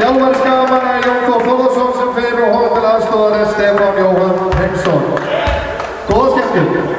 Þjálfarskaman er Jón Þór Þórðarsson sem fer og horfir til aðstoðar er Stefán Jóhann Hringsson. Góða skemmtun!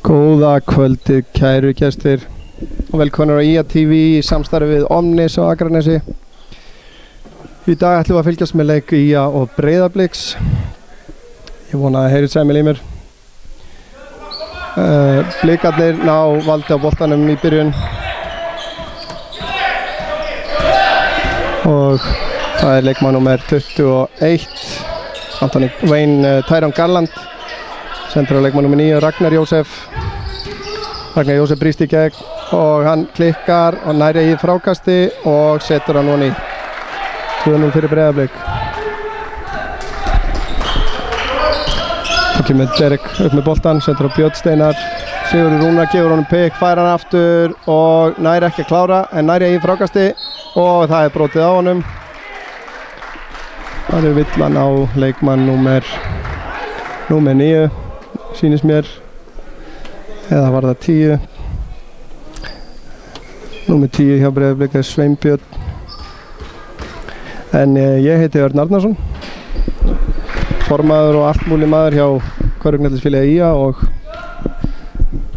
Góða kvöldið kæru gestir og velkomin á IA-TV í samstarfi við Omnis á Akranesi. Í dag ætlum við að fylgjast með leik IA og Breiðabliks. Ég vona að heyrið sæmil í mér. Blikarnir ná valdi á boltanum í byrjun og það er leikmann númer 21 Antoni Wayne Tyrone Garland, sendur á leikmann númer 9 Ragnar Jósef brýst í gegn og hann klikkar og næri í frákasti og setur hann von í 2-0 fyrir Breiðablik. Það kemur Derek upp með boltan, sendur á Björn Steinar, Sigurður Rúnar gefur honum pikk, fær hann aftur og næri ekki að klára en næri í frákasti og það er brotið á honum. Það villan á leikmann númer 9 sýnist mér, eða var það 10. Númer 10 hjá Breiðablik er Sveinbjörn, en ég heiti Örn Arnarsson, formaður og allmúli maður hjá Körfuknattleiksfélagi IA og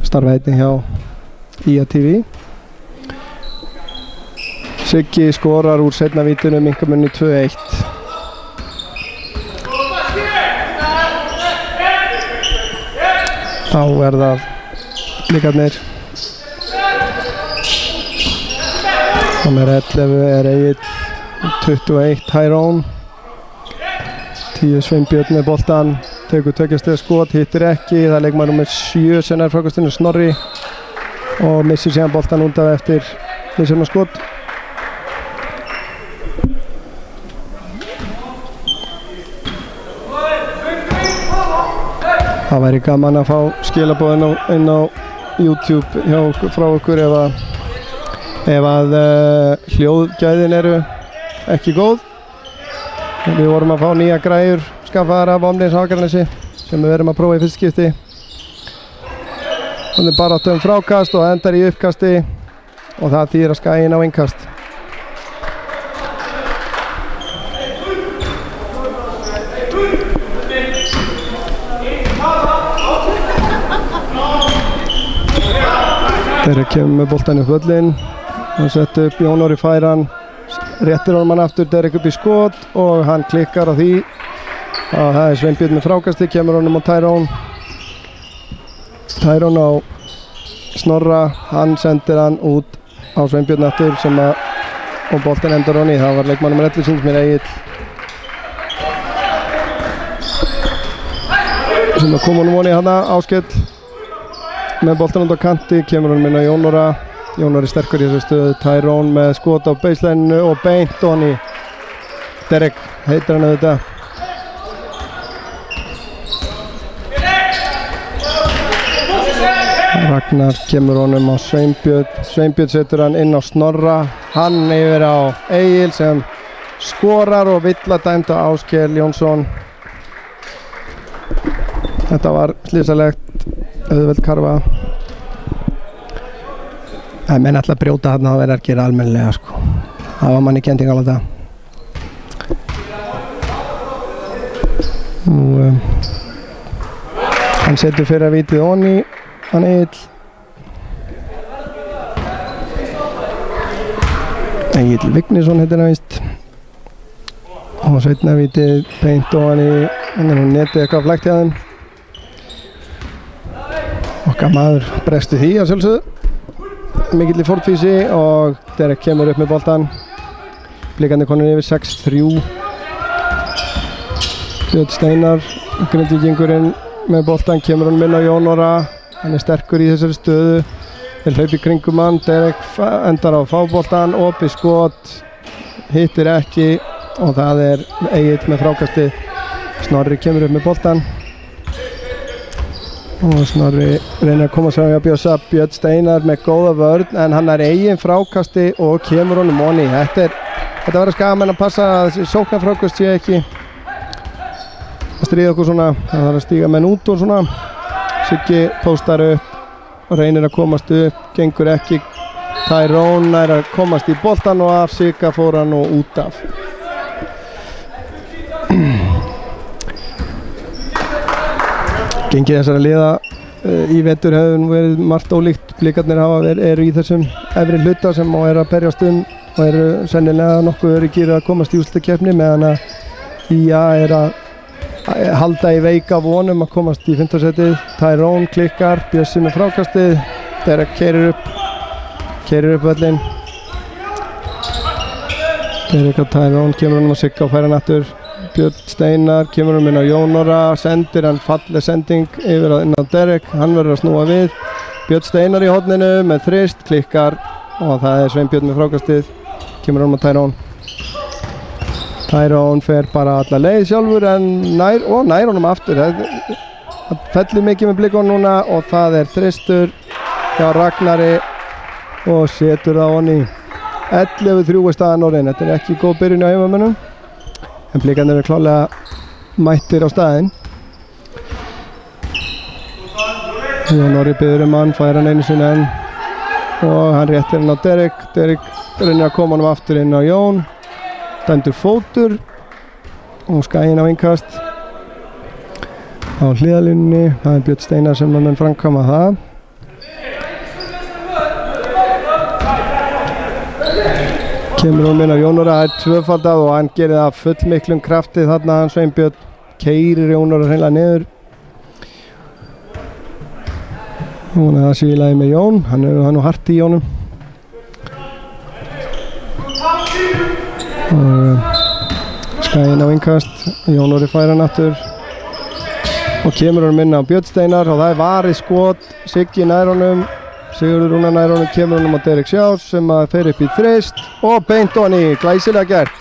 starfa einnig hjá IA TV. Siggi skorar úr seinna vítinu, minkamunni 2-1. Þá er það Blikarnir. Númer 11 er Egill, 21 Tyrone, 10 Sveinbjörn með boltan, tekur 2 stiga skot, hittir ekki. Það er leikmaður númer 7 sem er frákastinu Snorri og missir síðan boltan út af eftir misjafna skot. Það væri gaman að fá skilaboð inn á YouTube frá okkur ef að hljóðgæðin eru ekki góð. Við vorum að fá nýja græjur skaffaðar af Omnis Akranesi sem við erum að prófa í fyrsta skipti. Þannig bara áttum frákast og endar í uppkasti og það þýðir að Skaginn á innkast. Þeirra kemur með boltan upp völlin og sett upp Jón Orri færan, réttir honum hann aftur, Derek upp í skot og hann klikkar á því. Það er Sveinbjörn með frákasti, kemur honum á Tyrone á Snorra, hann sendir hann út á Sveinbjörn aftur og boltan endar hann í. Það var leikmann nummer 11 sem er Egill sem kom honum voni hana, Áskell með boltan út á kanti, kemur honum inn á Jón Orra. Jón Orri sterkur í þessu stöðu, Tyrone með skot á baseline og beint og hann í Derek, heitir hann auðvitað. Ragnar kemur honum á Sveinbjörn setur hann inn á Snorra, hann yfir á Egil sem skorar og villa dæmt á Áskell Jónsson. Þetta var slysalegt, auðveld karfa. Það menn alltaf brjóta þarna og verður að gera almennilega sko. Það var manni kenting alveg það. Hann setur fyrir að vítið onni, hann Egill Vignisson heitir hann víst. Og seinna vítið beint og hann er nú netið eitthvað flækt hjá þeim. Okkar maður bregstu því að sjálfsögðu. Mikill í fórtvísi og Derek kemur upp með boltan. Blikarnir konur yfir 6-3. Björn Steinar, Grindvíkingurinn með boltan, kemur hann inn á Jón Orra. Hann er sterkur í þessari stöðu. Þeir hlaup í kringum hann, Derek endar á fáboltan, opið skot, hittir ekki og það er Egill með frákasti. Snorri kemur upp með boltan. Og Snorri reynir að koma sér á Bjössa. Björn Steinar með góða vörn en hann er eigin frákasti og kemur honum onni. Þetta verður skamenn að passa að þessi sóknarfrákast sé ekki að stríða okkur svona. Það þarf að stíga menn út og svona. Siggi póstar upp og reynir að komast upp, gengur ekki. Tyrone er að komast í boltan og af Sigga fór hann og út af. Gengið þessara liða í vetur hefur verið margt ólíkt. Blikarnir eru í þessum efri hluta sem eru að berjast og eru sennilega nokkuð öruggir að komast í úrslitakeppni meðan að IA er að halda í veika vonum að komast í 5. setið. Tyrone klikkar, Bjössi með frákastið, Derek keyrir upp völlin. Derek og Tyrone kemur hann að Sigga og færa hann aftur. Björn Steinar kemur hann inn á Jón Orra, sendir hann falleg sending yfir inn á Derek, hann verður að snúa við. Björn Steinar í horninu með þrist, klikkar og það er Sveinbjörn með frákastið, kemur hann á Tyrone. Tyrone fer bara alla leið sjálfur en nær honum aftur. Það fellir mikið með Blikunum núna og það er þristur hjá Ragnari og setur það onni. 11-3 er staðan orðin. Þetta er ekki góð byrjun á heimamönnum en blikarnir eru klálega mættir á staðinn. Jón Orri biður hann, fær hann einu sinni enn og hann réttir hann á Derek. Derek reynir að koma hann aftur inn á Jón, dæmdur fótur og Skaginn á innkast á hliðalínunni. Það er Björn Steinar sem mun framkvæma það. Kemur hún inn á Jón Orra, það er tvöfaldað og hann gerir það fullmiklum krafti þarna. Hann Sveinbjörn keyrir Jón Orra hreinlega niður. Hún er það sé í lagi með Jón, hann er nú hart í Jónum. Skaginn á innkast, Jón Orri fær hann aftur og kemur hann inn á Björn Steinar og það er varið skot. Siggi nær honum, Sigurður Rúnar nær honum, kemur honum á Derek Sjás sem að fer upp í þrist og beint honni, glæsilega gert.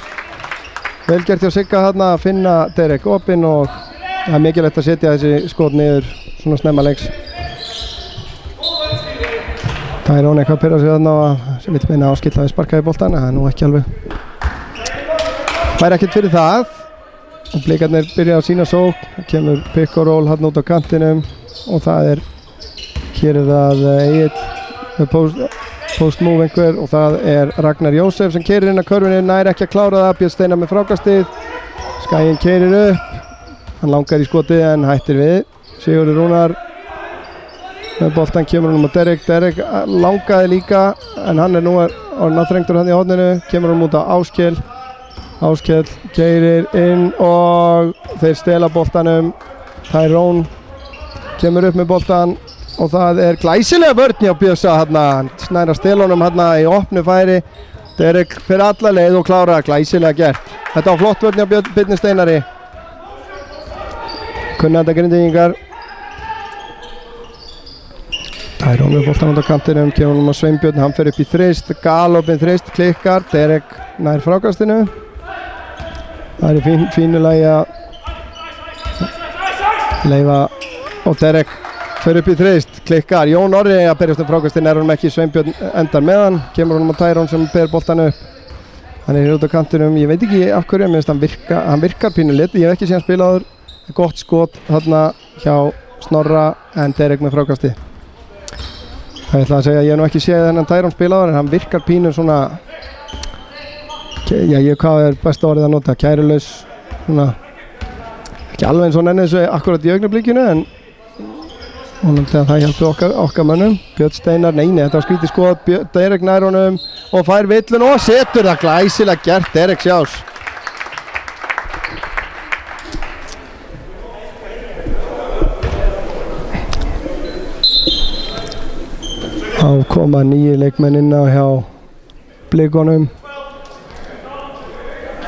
Vel gert hjá Sigga þarna að finna Derek opinn og það er mikilvægt að setja þessi skot niður svona snemma leiks. Tyrone eitthvað pyrra sig þarna sem vill meina áskilt að við sparkaði boltan, það er nú ekki alveg. Það er ekkert fyrir það og blikarnir byrja á sína sókn. Kemur pick og roll hann út á kantinum og það er, hér er það Egill post move einhver og það er Ragnar Jósef sem keirir inn á körfunni, nær ekki að klára það. Björn Steinar með frákastið, Skaginn keirir upp, hann langar í skotið en hættir við. Sigurður Rúnar með boltan, kemur hann á Derek. Derek langaði líka en hann er nú náþrengtur hann í horninu, kemur hann út á Áskell. Áskell keirir inn og þeir stela boltanum. Tyrone kemur upp með boltan og það er glæsilega vörn hjá Bjössa hérna. Hann snæra stelunum hérna í opnu færi. Derek fyrir alla leið og klára, glæsilega gert. Þetta var flott vörn hjá Björni Steinari. Kunnanda Grindvíkingar. Tyrone með boltan á kantinum, kemur hann á Sveinbjörn, hann fer upp í þrist, galopin þrist, klikkar, Derek nær frákastinu. Það er fínulegi að leifa og Derek fer upp í þrist, klikkar. Jón Orri að berjast frákastinu, er hann ekki, Sveinbjörn endar með hann, kemur hann á Tyrone sem ber boltan upp. Hann er hér út á kantinum, ég veit ekki af hverju, minnst hann virkar pínu lit, ég hef ekki séð hann spila áður. Gott skot þarna hjá Snorra en Derek með frákasti. Það ætla að segja að ég hef nú ekki séð þennan Tyrone spila áður en hann virkar pínu svona, hvað er besta orðið að nota, kærulaus, svona, ekki alveg eins og nenni þessu akkurat í augnablikinu en vonandi að það hjálpi okkar mönnum. Björn Steinar, nei, þetta var skrítið skot, Derek nær honum og fær villun og setur það, glæsilega gert, Derek Sjás. Þá koma nýju leikmenn inn á hjá Blikunum.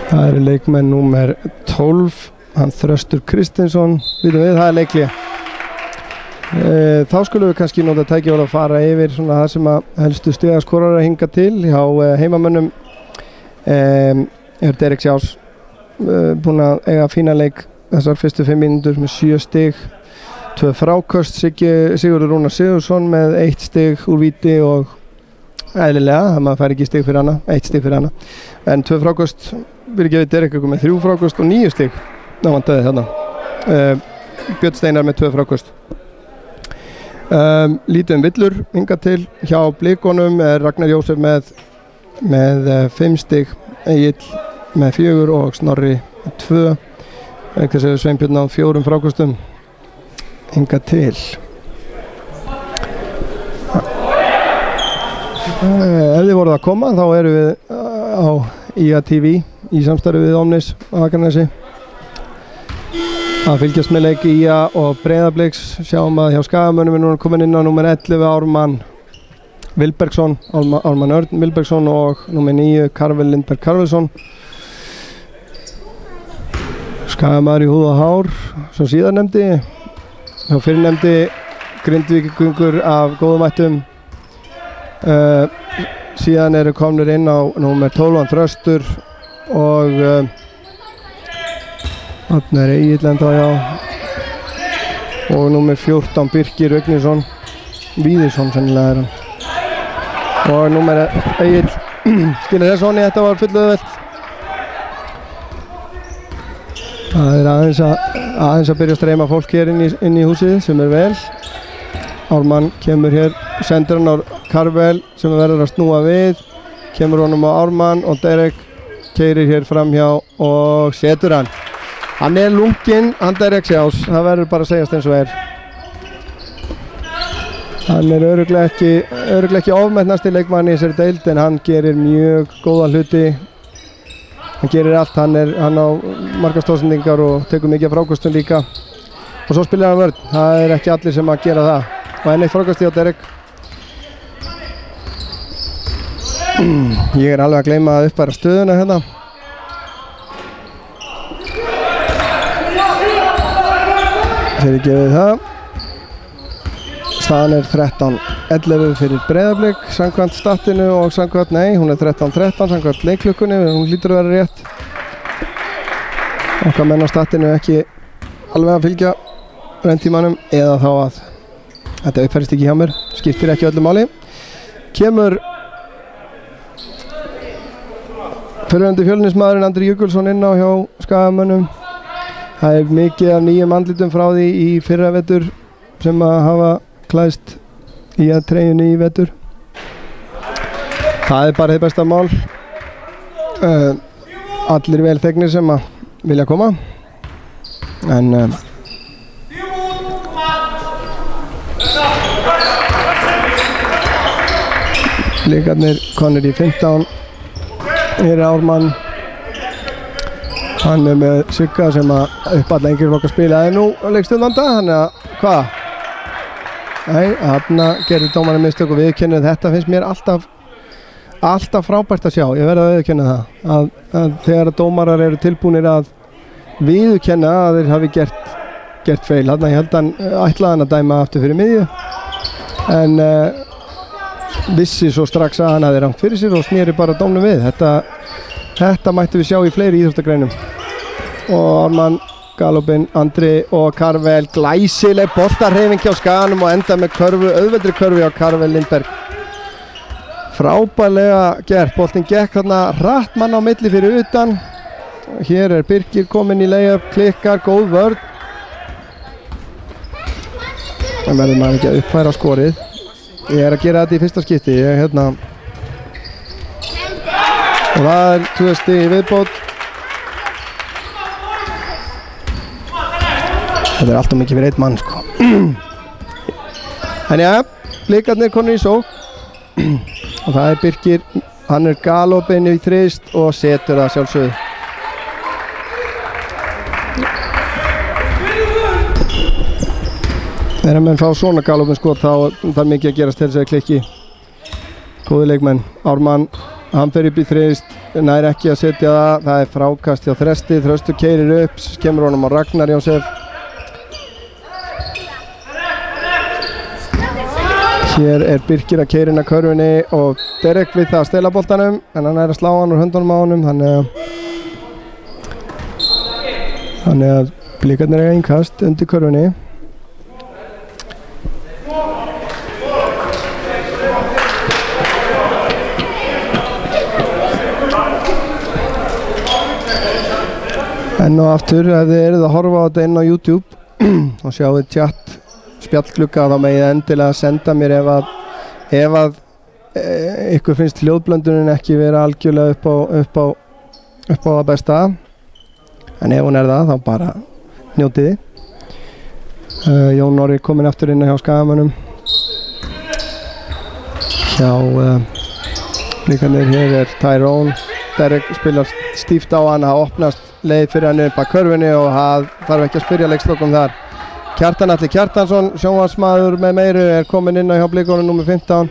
Það eru leikmenn númer 12, hann Þröstur Kristinsson, það er leiklið. Þá skulum við kannski nota tækifæri að fara yfir svona það sem að helstu stigaskorar að hinga til hjá heimamönnum. Er Derek Sjás búinn að eiga fína leik þessar fyrstu 5 mínútur með 7 stig, 2 fráköst. Sigurður Rúnar Sigurðsson með 1 stig úr víti og eðlilega, maður fær ekki stig fyrir hana, 1 stig fyrir hana. En 2 fráköst, við gefið Derek með 3 fráköst og 9 stig. Ná vantaði þarna. Björn Steinar með 2 fráköst. Lítið villur hingað til hjá Blikunum er Ragnar Jósef með 5 stig, Egill með 4 og Snorri 2. Eitthvað segir Sveinbjörn á 4 frákostum hingað til. Ef þið voruð að koma þá erum við á IA TV í samstarfi við Omnis á Akranesi að fylgjast með leik IA og Breiðabliks. Sjáum að hjá Skagamönnum er núna komin inn á númer 11 Ármann Vilbergsson, Ármann Örn Vilbergsson og númer 9 Karvel Lindberg Karvelsson. Skagamaður í húð og hár sem síðan nefndi, þá fyrir nefndi Grindvíkingur af góðum ættum. Síðan eru komnir inn á númer 12 Þröstur og þarna er Egill enda, já, og númer 14 Birkir Vignisson Víðisson sennilega er hann og númer Egill skilur þess honni, þetta var full auðvelt. Það er aðeins að byrja að streyma fólk hér inn í húsið sem vel. Ármann kemur hér, sendur hann á Karvel sem verður að snúa við. Kemur honum á Ármann og Derek keyrir hér framhjá og setur hann. Hann lunginn, hann Derek Sjás, það verður bara að segjast eins og Hann örugglega ekki ofmetnasti leikmann í þessari deild en hann gerir mjög góða hluti. Hann gerir allt, hann á margar stóðsendingar og tekur mikið frákostun líka. Og svo spilar hann vörn, það ekki allir sem að gera það. Og enn eitt frákasti á Derek. Ég alveg að gleyma að uppfæra stöðuna hérna. Þegar ég gefið það. Staðan 13-11 fyrir Breiðablik samkvæmt statinu og samkvæmt, nei, hún 13-13 samkvæmt leikklukkunni, hún hlýtur að vera rétt. Okkar menn á statinu ekki alveg að fylgja rauntímanum eða þá að þetta uppfærist ekki hjá mér, skiptir ekki öllu máli. Kemur fyrrverandi Fjölnismaðurinn Andri Jökulsson inn á hjá Skagamönnum. Það mikið af nýjum andlitum frá því í fyrra vetur sem að hafa klæðst í að treyjunni í vetur. Það bara hið besta mál. Allir vel þegnir sem að vilja koma. En Blikarnir konur í 15. Hér Ármann. Hann með Sigga sem að uppalla engir flokk að spila. Það nú leikstund vanda, þannig að hvað? Nei, þarna gerir dómarinn mistök og viðurkennir. Þetta finnst mér alltaf frábært að sjá. Ég verð að viðurkenna það. Að þegar dómarar eru tilbúnir að viðurkenna að þeir hafi gert feil. Þarna ég held að hann ætlaði hann að dæma aftur fyrir miðju. En vissi svo strax að hann hafði rangt fyrir sér og sneri bara dómnum við. Þetta mættum við sjá í fleiri íþróttagreinum. Og Ármann, Galopin, Andri og Karvel, glæsileg boltarhreyfing hjá Skaganum og enda með auðveldri körfu á Karvel Lindberg. Frábærlega gert, boltinn gekk þarna hratt mann á milli fyrir utan. Hér Birkir kominn í layup, klikkar, góð vörn. Það verður maður ekki að uppfæra skorið. Ég að gera þetta í fyrsta skipti, og það 2 stig í viðbót. Þetta alltaf mikið fyrir einn mann sko. En ja, Blikarnir konur í sók. Og það Birkir, hann Galopin í þrist og setur það sjálfsögðu. Þegar menn fá svona Galopin skot þá þarf mikið að gerast til þess að klikki. Góði leikmenn. Ármann, hann fer upp í þrist, nær ekki að setja það. Það frákast hjá Þresti, Þröstur keyrir upp, kemur honum á Ragnar Jónsef. Hér Birkir að keyra inn að körfunni og Derek við það að stela boltanum, en hann að slá hann úr höndunum á honum, þannig að Blikarnir eiga innkast undir körfunni. Enn og aftur, ef þið eruð að horfa á þetta inn á YouTube og sjáu chat spjallglugga, þá megið endilega senda mér ef að ykkur finnst hljóðblöndunin ekki vera algjörlega upp á það besta. En ef hún það, þá bara njótið þið. Jón Orri kominn aftur inn hjá Skagamönnum. Hjá Blikarnir hér Tyrone. Derek spilar stíft á hann, það opnast leið fyrir hann upp að körfunni og það þarf ekki að spyrja leikstokkum þar. Kjartan Atli Kjartansson, sjónvarpsmaður með meiru, kominn inn á hjá Blikunum númer 15.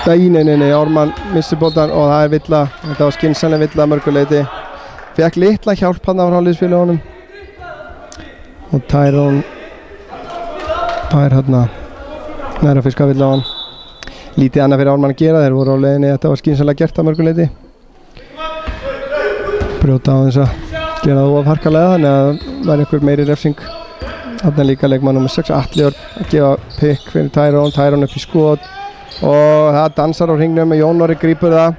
Nei, Ármann missir boltan og það villa. Þetta var skynsamleg villa að mörguleiti. Fekk litla hjálp hann af liðsfélögunum. Og Tyrone fær hérna næra fiska villa á hann. Lítið annað fyrir Ármann að gera, þeir voru á leiðinni, þetta var skynsamlega gert að mörguleiti. Brjóta á þess að gera það of harkalega, þannig að það var einhver meiri refsing. Þarna líka leikmann nr. 6 Atli Örn að gefa pikk fyrir Tyrone upp í skot og það dansar á hringnum með Jón Orri grípur það.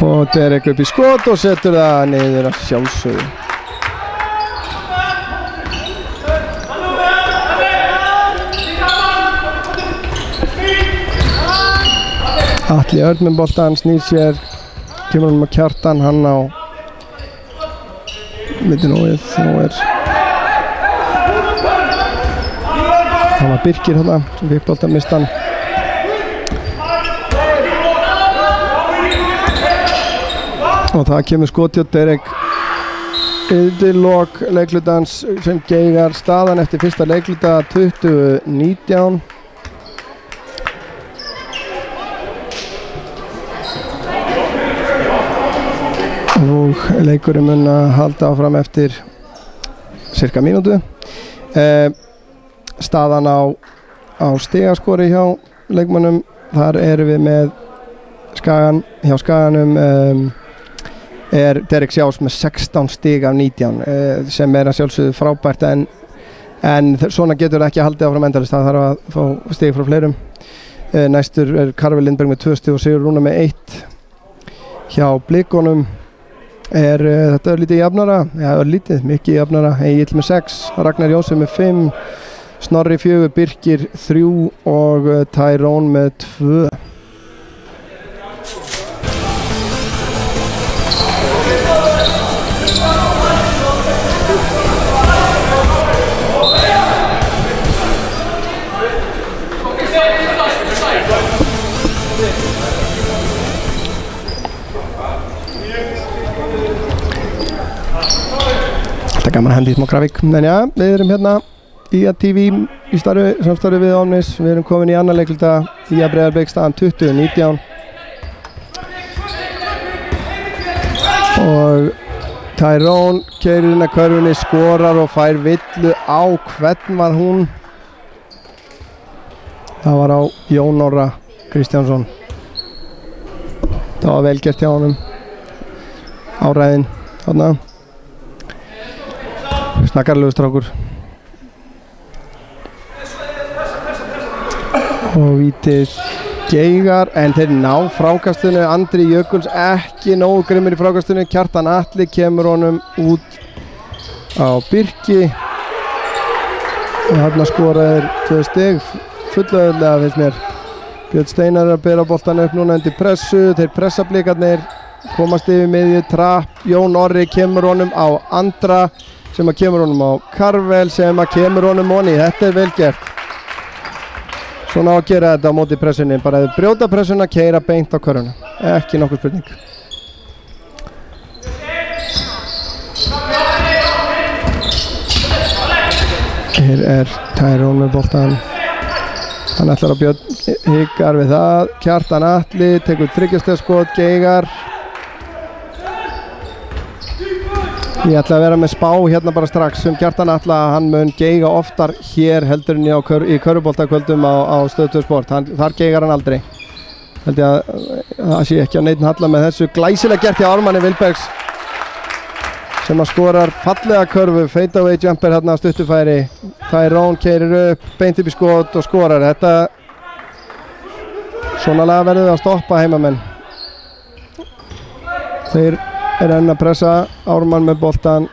og Derek upp í skot og setur það niður að sjálfsögðu. Atli Örn með boltan, snýr sér, kemur hann með Kjartan, hann á miðinóið, það var Birkir hérna sem fikk boltan, mistan. Og það kemur skoti á Derek yfir lok leiklutans sem geigar staðan eftir fyrsta leikluta 20-19. Og leikurinn mun að halda áfram eftir cirka mínútu. Staðan á stigaskori hjá leikmönnum, þar erum við með hjá Skaganum er Derek Sjás með 16 stig af 19 sem er að sjálfsögðu frábært en svona getur ekki haldið áfram endalaust, það þarf að fá stig frá fleirum. Næstur er Karvel Lindberg með 2 stig og Sigur Rúnar með 1. Hjá Blikunum er þetta örlítið jafnara, örlítið, mikið jafnara. Egill með 6, Ragnar Jónsson með 5, Snorri 4, Birkir 3 og Tyrone með 2. Gaman að hendi í smá grafík, en já, við erum hérna í TV í samstarfi við Omnis, við erum komin í annan leikluta í Breiðablik staðan 20-19 og Tyrone keyrir inn að körfunni, skorar og fær villu á, hvern var hún? Það var á Jón Orra Kristjánsson. Það var vel gert hjá honum, áræðin þarna. Snakkarlegur strákur og vítis geigar en þeir ná frákastinu. Andri Jökuls ekki nógu grimmir í frákastinu. Kjartan Atli kemur honum út á Birki og þarna skoraður 2 stig fullauðlega finnst mér. Björn Steinar er að bera boltan upp núna undir pressu, þeir pressa Blikarnir, komast yfir miðju, trapp, Jón Orri kemur honum á Andra sem að kemur honum á Karvel sem að kemur honum onni. Þetta er vel gert. Svona á að gera þetta á móti pressunni, bara að brjóta pressuna, keyra beint á körfuna. Ekki nokkuð spurning. Hér er Tyrone með boltan. Hann ætlar að Björn hikar við það. Kjartan Atli tekur 3 stiga skot, geigar. Ég ætla að vera með spá hérna bara strax Kjartan Atla, hann mun geiga oftar hér heldur en í körfuboltakvöldum á Stöð 2 Sport. Þar geigar hann aldrei. Held ég að það sé ekki á neitt halla með þessu. Glæsilega gert hjá Ármanni Vilbergs sem að skorar fallega körfu, fade away jumper hérna á stuttufæri. Tyrone keyrir upp, beint upp í skot og skorar. Þetta svona lega verður við að stoppa heimamenn. Þeir er enn að pressa, Ármann með boltan,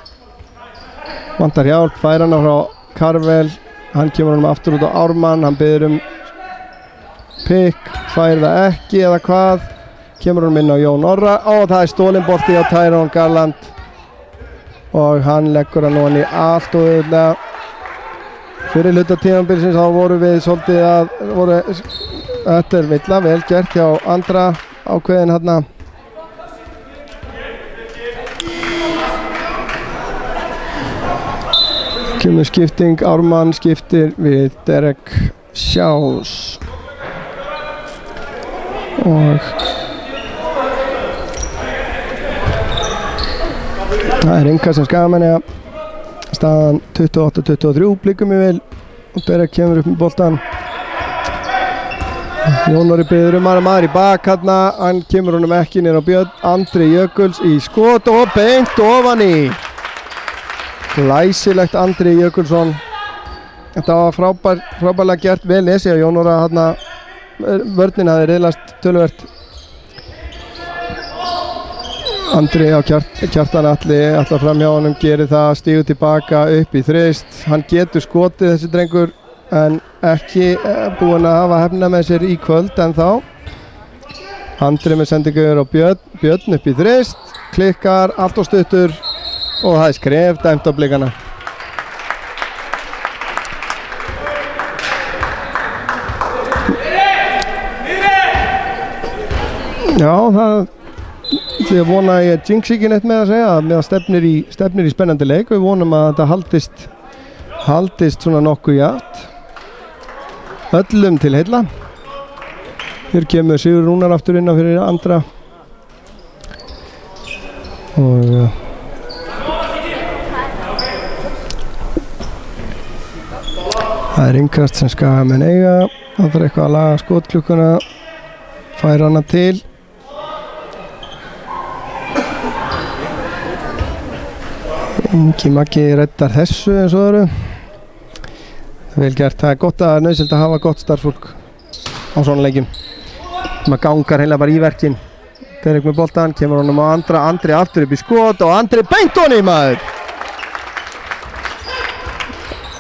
vantar hjálp, fær hann frá Karvel, hann kemur honum aftur út á Ármann, hann biður pick, fær það ekki eða hvað, kemur honum inn á Jón Orra og það er stólinn bolti á Tyrone Garland og hann leggur hann ofan í allt og auðvitað. Fyrir hluta tímabilsins þá voru við svolítið þetta er villa, vel gert hjá Andra ákveðin hérna. Kemur skipting, Ármann skiptir við Derek Sjás og það er Inga sem Skagamenn staðan 28-23, Blikum í vil og Derek kemur upp með boltan. Jón Orri biður maður í bak hérna, hann kemur honum ekki niður á Björn. Andri Jökuls í skot og beint ofan í. Glæsilegt Andri Jökulsson. Þetta var frábærlega gert, vel lesið að Jón Orra hérna, vörnin hafði riðlast töluvert. Andri á Kjartan Atli ætlar fram hjá honum, gerir það, stígur tilbaka upp í þrist. Hann getur skotið þessi drengur en ekki búinn að hafa hefna með sér í kvöld en þá. Andri með sendingur á Björn upp í þrist, klikkar, allt og stuttur og það er skref dæmt á Blikana. Já, það því að vona að ég jinx ekki neitt með að segja að meðan stefnir í spennandi leik. Við vonum að þetta haldist svona nokkuð jafnt. Öllum til heilla. Hér kemur Sigur Rúnar aftur inn á fyrir Andra. Og það er innkast sem Skagamenn eiga. Það þarf eitthvað að laga skotklukkuna. Færa hana til. Ingi Maggi reddar þessu eins og öðru. Vel gert, það er gott að nauðsynlegt að hafa gott starffólk á svona leikjum. Maður gangar heila bara í verkin. Derek með boltan, kemur honum á Andri aftur upp í skot og Andri beint honi maður.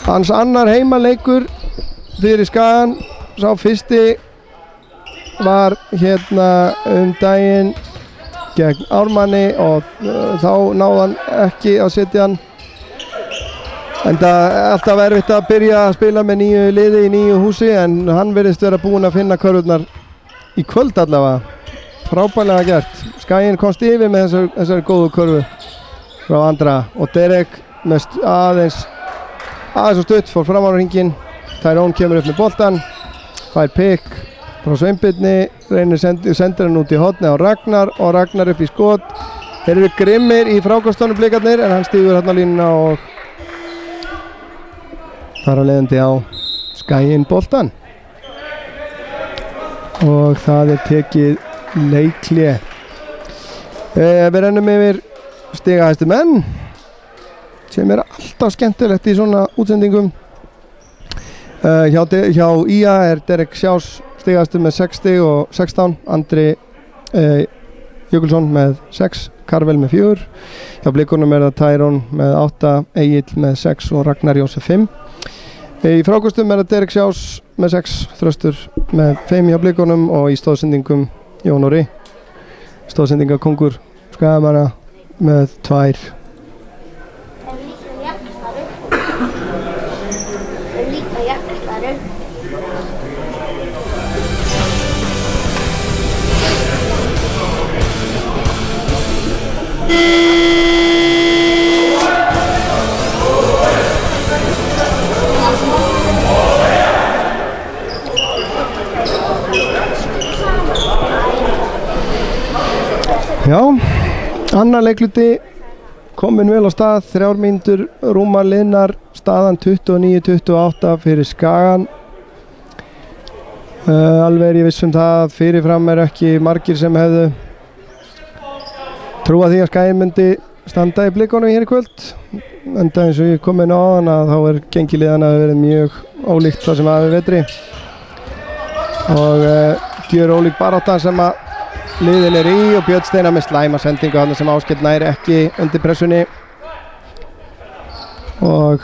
Hans annar heimaleikur fyrir Skagan. Sá fyrsti var hérna daginn gegn Ármanni og þá náði hann ekki að setja hann. En það er alltaf erfitt að byrja að spila með nýju liði í nýju húsi en hann virðist vera búinn að finna körfurnar í kvöld allavega. Frábærlega gert. Skaginn komst yfir með þessari góðu körfu frá Andra og Derek með aðeins og stutt fór fram á hringinn. Tyrone kemur upp með boltan, fær pikk frá Sveinbirni, reynir sendir hann út í horni á Ragnar og Ragnar upp í skot. Þeir eru grimmir í frákastónu Blikarnir en hann stígur hérna á línuna og þar á leiðandi á Skaginn boltan. Og það er tekið leikhlé. Við rennum yfir stigahæstu menn sem er alltaf skemmtilegt í svona útsendingum. Hjá IA er Derek Sjás stigahæstur með 6 stig og 16, Andri Jökulsson með 6, Karvel með 4. Hjá Blikunum er það Tyrone með 8, Egill með 6 og Ragnar Jósef 5. Í frákostum er það Derek Sjás með 6, Þröstur með 5 hjá Blikunum og í stóðsendingum Jón Orri, stóðsendingakongur Skagamanna með 2. Já, annar leikluti komin vel á stað, 3 mínútur rúmar liðnar, staðan 29-28 fyrir Skagan. Alveg er ég viss það, fyrirfram er ekki margir sem hefðu trúa því að Skaginn myndi standa í Blikunum hér í kvöld. Enda eins og ég kom inn á áðan að þá er gengi liðana verið mjög ólíkt það sem hafi vetri. Og gjör ólík baráttan sem að liðin er í og Björn Steinar með slæma sendingu hann sem Áskell nær ekki undir pressunni. Og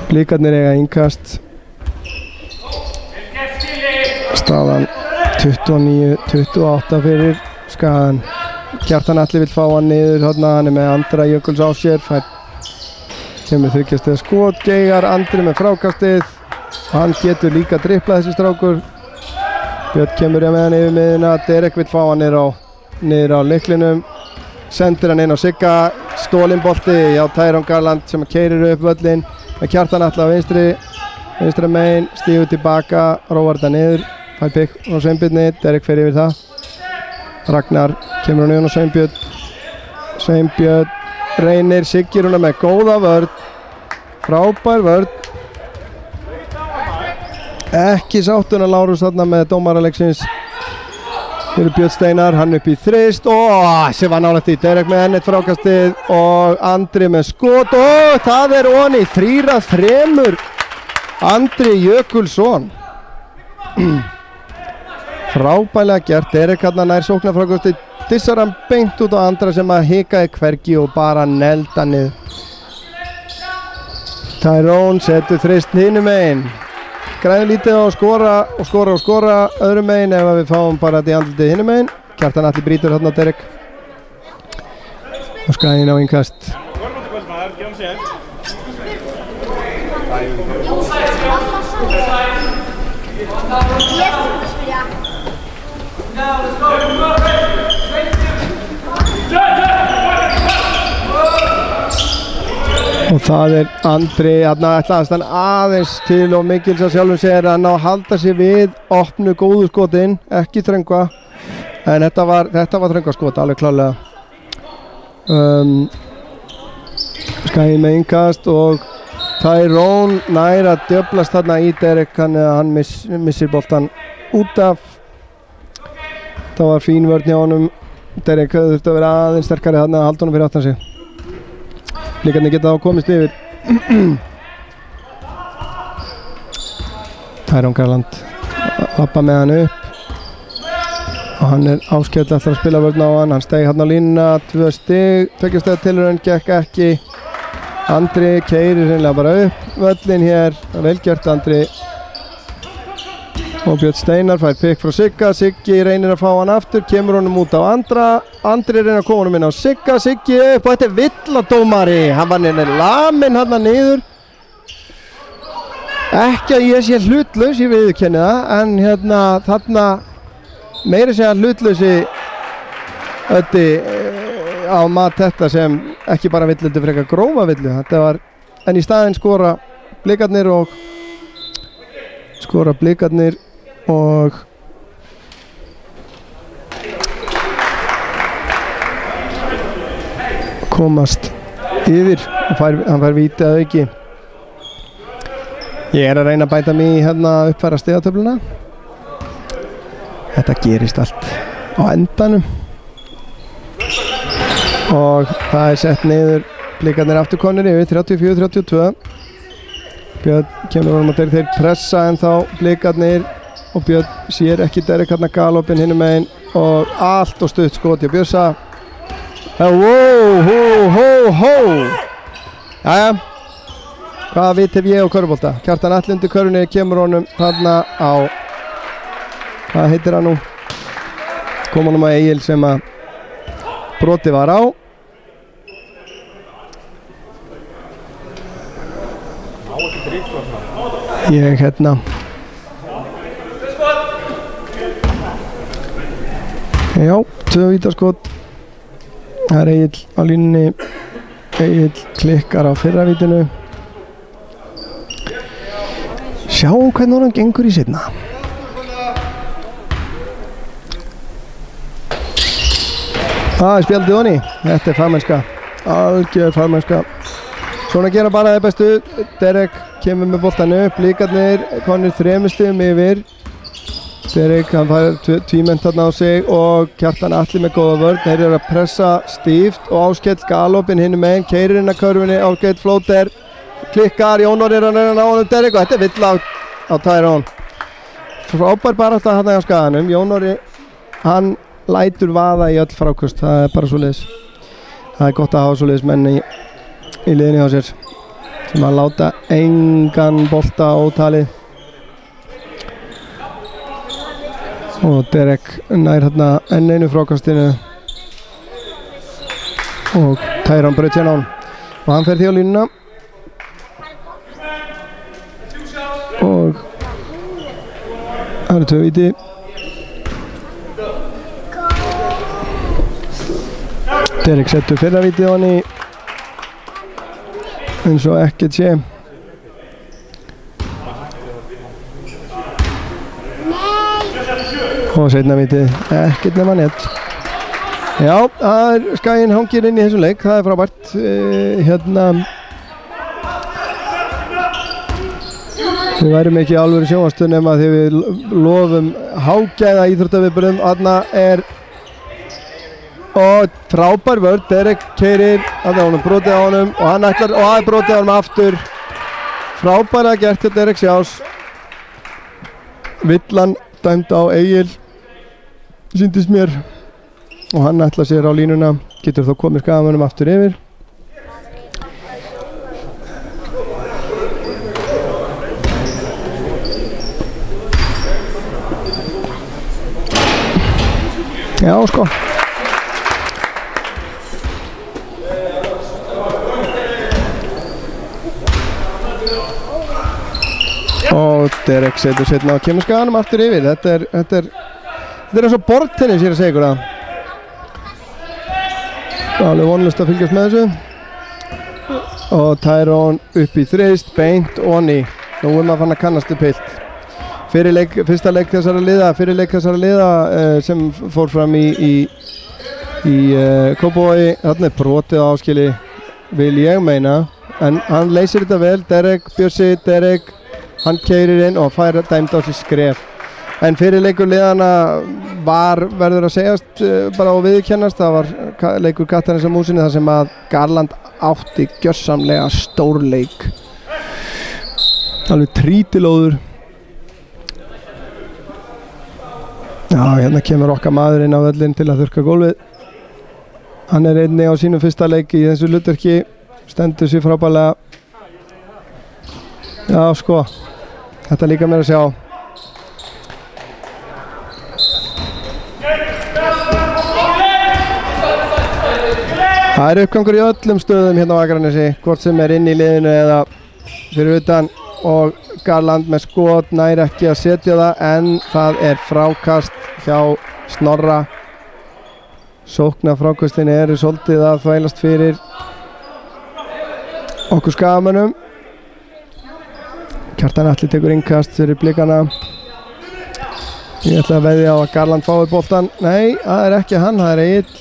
Blikarnir eiga innkast. Staðan 29-28 fyrir Skagan. Kjartan Atli vill fá hann niður þarna, hann er með Andra Jökuls á sér, kemur 3 stiga skot, Geigar Andri með frákastið, hann getur líka driplað þessi strákur. Björn kemur með hann yfir miðuna, Derek vill fá hann niður á leiklinum, sendir hann inn á Sigga, stólinn bolti hjá Tyrone Garland sem keyrir upp völlin með Kjartan Atli á vinstra megin, stígur tilbaka, róar þetta niður, fær pikk á Sveinbirni, Derek fer yfir það. Ragnar kemur hann yfir á Sveinbjörn reynir, Siggir hún með góða vörn, frábær vörn. Ekki sáttuna Lárus þarna með dómaraleiksins. Hér er Björn Steinar, hann upp í þrist og sem var nálægt í, Derek með ennett frákastið og Andri með skot og það er onni, 3-3 Andri Jökulsson. Frábælega gert, Derek hann nær sóknarfrákastið, dissar hann beint út á Andra sem að hikaði hvergi og bara nelda niður. Tyrone setur þrist hinum megin. Græði lítið á að skora öðrum megin ef við fáum bara þetta í andlitið hinum megin. Kjartan Atli brýtur þarna á Derek. Og Skaginn á innkast. Og það Andri, ætlaðist hann aðeins til og Mikils að sjálfum segir að hann á að halda sig við opnu góðu skotin, ekki þröngva, en þetta var þröngva skot, alveg klárlega. Skaginn með innkast og Tyrone nær að djöflast þarna í Derek, þannig að hann missir boltan út af. Það var fín vörn hjá honum. Derek þurfti að vera aðeins sterkari þarna að halda honum fyrir aftan sig. Blikarnir geta þá komist yfir. Tyrone Garland lappa með hann upp og hann áskell alltaf að spila vörn á hann steig hann á línuna, 2 stig, 2 stiga tilraun, gekk ekki. Andri keyrir hreinlega bara upp völlin hér, velgjört Andri. Og Björn Steinar fær pikk frá Sigga, Siggi reynir að fá hann aftur, kemur honum út á Andra, Andri reynir að koma honum inn á Sigga, Siggi upp og þetta villadómari, hann var neina lamin hann niður. Ekki að ég sé hlutlaus, ég viðurkenni það, en þarna meiri segja hlutlausi öddi á mat þetta sem ekki bara villu, þetta frekar grófa villu, þetta var, en í staðinn skora Blikarnir og komast yfir og hann fær víti að auki. Ég að reyna að bæta mig í uppfæra stigatöfluna. Þetta gerist allt á endanum og það sett niður. Blikarnir aftur konur yfir 34-32. Björn kemur honum og þeir pressa en þá Blikarnir og Björn sér ekki Derek hérna galopin hinum megin og allt og stutt skot hjá Björsa. Jæja, hvaða vit hef ég á körfubolta? Kjartan Atli undir körfunni, kemur honum þarna á, hvað heitir hann nú? Kom honum á Egil sem að broti var á. Ég já, 2 vítaskot. Það Egil á línunni. Egil klikkar á fyrra vítinu. Sjá hvernig hann gengur í seinna. Spjaldið honni. Þetta fagmennska. Algjör fagmennska. Svona gera bara það bestu. Derek kemur með boltan upp, Blikarnir konir 3 stigum yfir. Derek hann fær tvímenn þarna á sig og Kjartan Atli með góða vörn. Þeir eru að pressa stíft og Áskell galopin hinum megin, keyrir inn að körfunni, Áskell flóter, klikkar, Jónor að reyna á honum Derek og þetta er vill á Tyrone. Frábær bara alltaf hann á skaganum. Jónori, hann lætur vaða í öll frákust, það er bara svoleiðis. Það er gott að hafa svoleiðis menn í liðinni á sér sem að láta engan bolta ótalið. Og Derek nær hérna enn einu frákastinu og Tyrone braut hérna á hann og hann fer því á línuna og það eru 2 víti. Derek setur fyrra vítið á hann í eins og ekkert sé. Og seinna vítið, ekkert nema nett. Já, Skaginn hangir inn í þessum leik, það er frábært. Við værum ekki alveg í sjónvarpsstöð nema þegar við lofum hágæða íþróttaviðburðum. Þarna er og frábær vörn, Derek keyrir, þarna honum brotið á honum og hann ætlar, og það er brotið á honum aftur. Frábærlega gert til Derek Sjás. Villan dæmd á Egil, sýndist mér. og hann ætla sér á línuna, getur þó komið skagamönnum aftur yfir. Já, sko. Og Derek setur setna á kemur skaganum aftur yfir. Þetta er eins og borðtennis, ég að segja ykkur það. Það er alveg vonlust að fylgjast með þessu. Og Tyrone upp í þrist, beint onni. Nú maður fann að kannast upp heilt. Fyrsta leik þessara liða sem fór fram í Kópavogi, þarna er brotið á Áskili, vil ég meina, en hann leysir þetta vel. Bjössi, hann keyrir inn og fær dæmt á sig skref. En fyrir leikur liðana verður að segjast bara og viðurkennast, það var leikur Kattarins á músinni þar sem að Garland átti gjörsamlega stórleik. Alveg trítilóður. Já, hérna kemur okkar maður inn á völlinn til að þurrka gólfið. Hann er einnig á sínum fyrsta leik í þessu hlutverki, stendur sér frábærlega. Já, sko, þetta líka mér að sjá. Það er uppgangur í öllum stöðum hérna á Akranesi, hvort sem er inn í liðinu eða fyrir utan, og Garland með skot nær ekki að setja það, en það er frákast hjá Snorra. Sókna frákastinni eru svolítið að þvælast fyrir okkur skagamönnum. Kjartan Atli tekur innkast fyrir blikana. Ég ætla að veðja á að Garland fái boltan. Nei, það er ekki hann, það er Egill.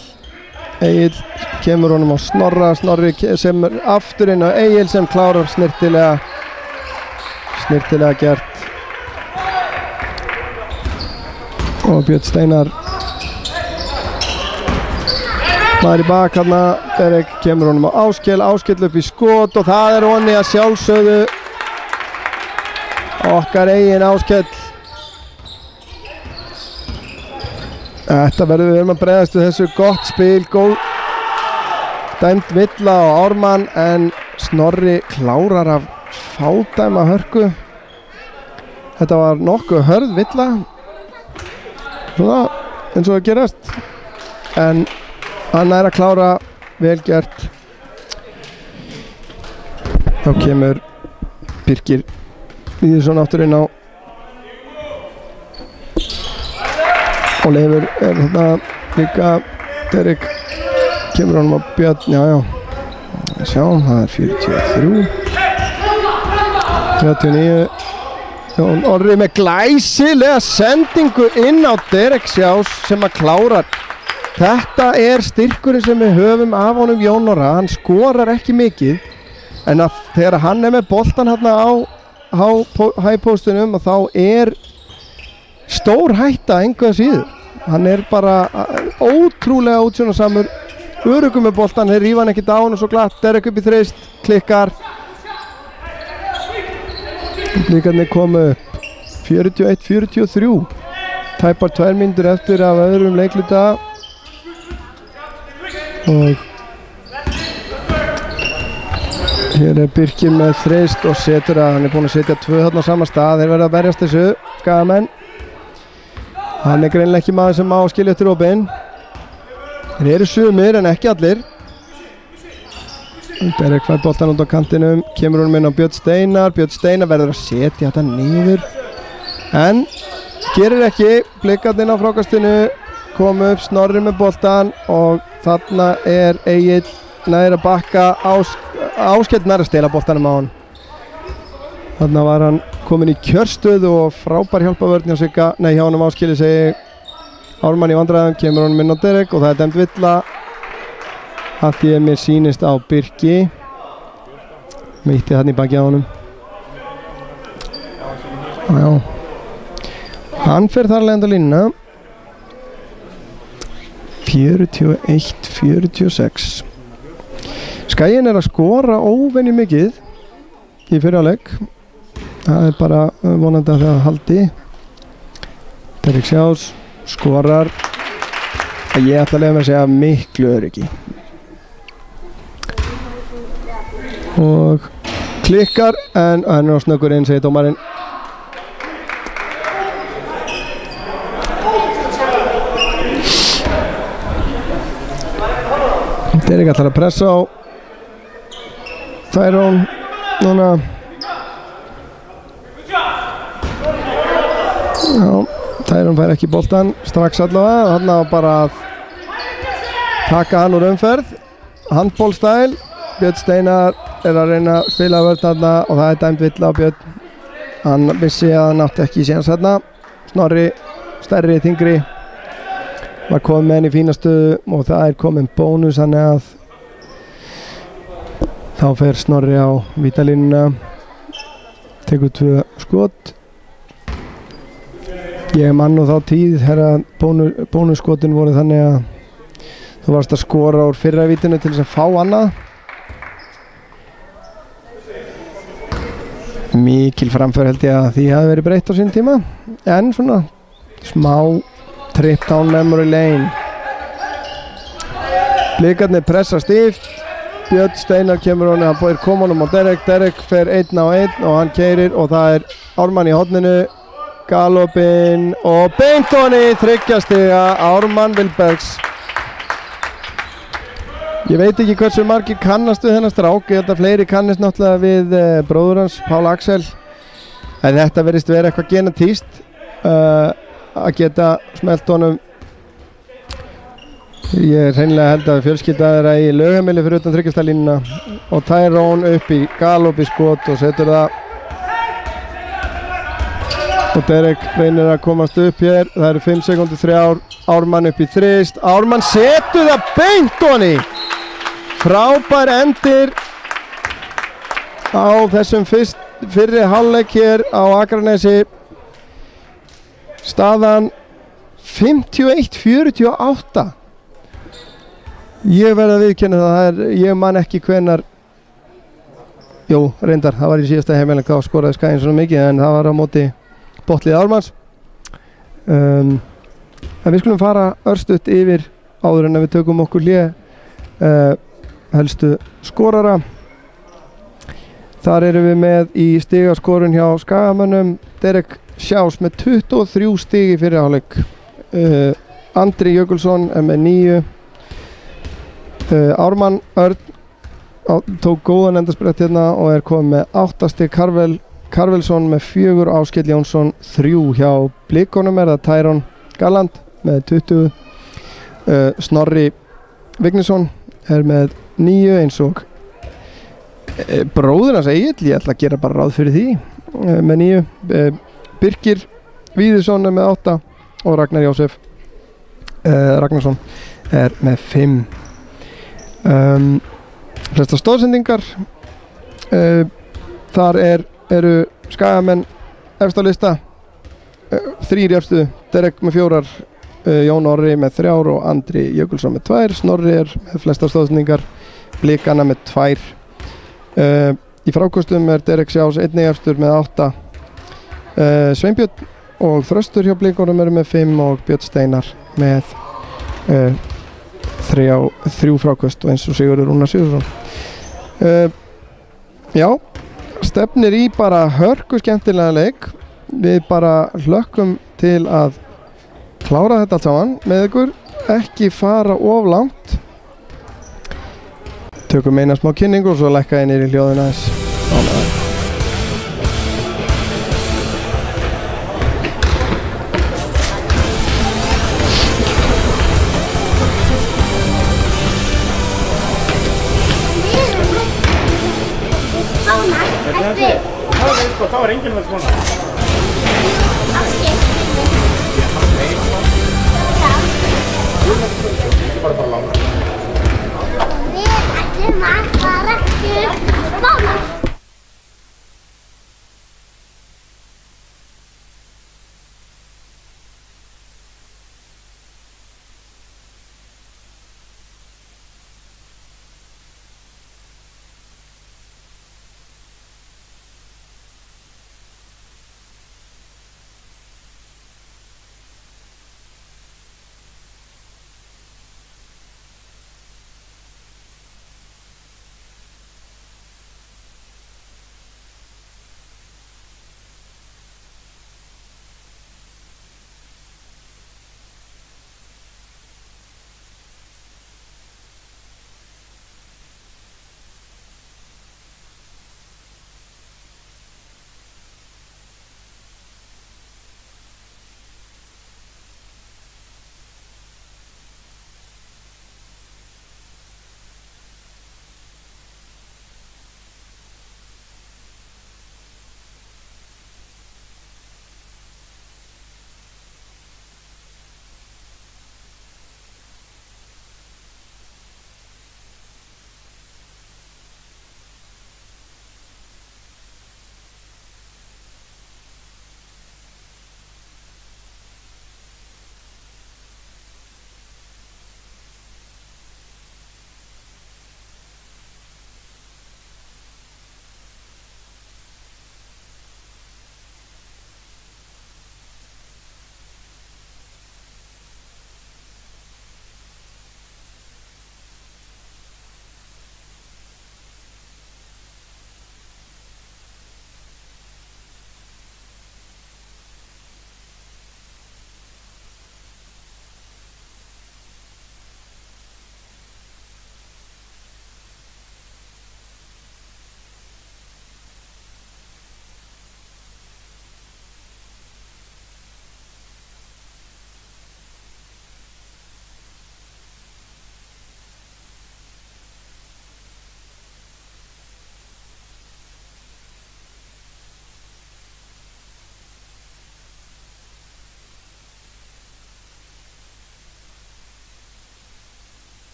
Egill kemur honum á Snorra. Snorri sem er aftur inn á Egill sem klárar snirtilega gert. Og Björn Steinar maður í bak hérna. Derek kemur honum á Áskell upp í skot og það er honni að sjálfsögðu okkar eigin Áskell. Þetta verður við að bregðast við þessu. Gott spil, góð dæmt villa á Ármann, en Snorri klárar af fádæma hörku. Þetta var nokkuð hörð villa, svona eins og það gerast, en hann er að klára, vel gert. Þá kemur Birkir Víðursson aftur inn á og Leifur er þetta líka. Derek kemur honum á Björn, sjáum, það er 43 39. Jón Orri með glæsilega sendingu inn á Derek Sjás sem að klárar. Þetta er styrkurinn sem við höfum af honum Jón Orra. Hann skorar ekki mikið, en að þegar hann er með boltan hérna á hægpóstunum, og þá er stór hætta engu að síður. Hann er bara ótrúlega útsjónasamur, öruggur með boltan, þeir rífa hann ekkert á hann og svo glatt. Derek upp í þrist, klikkar. Blikarnir komu upp 41-43, tæpar 2 mínútur eftir af öðrum leikluta, og hér er Birkir með þrist og setur að, hann er búinn að setja 2 þarna á sama stað. Þeir verða að berjast þessu, skagamenn. Hann er greinilega ekki maður sem á að skilja eftir opinn. Þeir eru sumir en ekki allir. Derek fær boltan út á kantinum, kemur honum inn á Björn Steinar. Björn Steinar verður að setja þetta niður, en gerir ekki. Blikarnir á frákastinu komu upp, Snorri með boltan og þarna er Egill nær að bakka. Áskell nær að stela boltanum á hann. Þarna var hann komin í kjörstöðu og frábær hjálpavörn hjá honum Áskeli, segi Ármann í vandræðum, kemur honum inn á Derek og það er dæmt villa. að því að mér sýnist á Birki meitti hann í baki á honum. Já, hann fer þar leiðandi á línuna 41-46. Skaginn er að skora óvenju mikið í fyrirháleik. Það er bara vonandi að það haldi. Derek Sjás skorar Ég ætla að leiða mér að segja miklu öryggi. Og klikkar en hann er á snöggur inn, segir dómarinn. Derek ætlar að pressa á Tyrone núna. Já, Tyrone fær ekki boltan strax allavega, hann á bara að taka hann úr umferð. Handbólstæl, Björn Steinar er að reyna að spila vörn þarna og það er dæmt vill á Björn. Hann vissi að hann átti ekki séns þarna. Snorri, stærri, þyngri, var komið með henni í fína stöðu og það er komin bónus, þannig að þá fer Snorri á vítalínuna, tekur 2 skot. Ég man nú þá tíð þegar bónusskotin voru þannig að þú varst að skora úr fyrra vítinu til þess að fá annað. Mikil framför held ég að því hafi verið breytt á sín tíma, en svona smá trip down memory lane. Blikarnir pressa stíft, Björn Steinar kemur honum, hann búið koma honum á Derek fer 1 á 1 og hann keyrir og það er Ármann í horninu, galopinn og beint honni, 3 stiga, Ármann Vilbergs. Ég veit ekki hversu margir kannast við þennan strák, ég held að fleiri kannast náttúrulega við bróður hans, Pál Axel, en þetta verðist vera eitthvað genetískt að geta smelt honum. Ég hreinlega held að fjölskylda þeirra í lögheimili fyrir utan þryggjastælínuna og Tyrone upp í galop í skot og setur það og Derek reynir að komast upp hér. Það eru 5 sekúndur 3, Ármann upp í þrist, Ármann setur það beint honni. Frábær endir á þessum fyrri hálfleik hér á Akranesi. Staðan 51-48. Ég verð að viðurkenna það, ég man ekki hvenar, jú reyndar, það var í síðasta heimæling, þá skoraði Skaginn svona mikið, en það var á móti Bottlið Ármanns. En við skulum fara örstutt yfir áður en við tökum okkur hlé helstu skorara. Þar erum við með í stigaskorun hjá Skagamönnum Derek Sjás með 23 stig í fyrri hálfleik. Andri Jökulsson er með 9. Ármann Örn tók góðan endarsprett hérna og er komið með 8 stig. Karvelsson með 4, Áskell Jónsson 3. Hjá Blikunum er það Tyrone Galland með 20. Snorri Vignisson er með 9 eins og bróður hans Egill, ég ætla að gera bara ráð fyrir því, með 9. Birkir Víðursson er með 8 og Ragnar Jósef Ragnarsson er með 5. Flesta stóðsendingar, þar eru Skagamenn efst á lista, 3 í efstu, Derek með 4, Jón Orri með 3 og Andri Jökulsson með 2. Snorri er með flesta stóðsendingar, Blikana með 2. Í frákostum er Derek Sjás einnig efstur með 8. Sveinbjörn og Þröstur hjá Blikunum eru með 5 og Björn Steinar með 3 frákost og eins og Sigurður Rúnar Sigurðsson. Já, stefnir í bara hörku skemmtilega leik. Við bara hlökkum til að klára þetta allt saman með ykkur, ekki fara of langt. Tökum eina smá kynningu og svo lækka ég niður í hljóðuna þess. Það var enginn með svona. Bara langt. Við ætlum að fara til Spánar.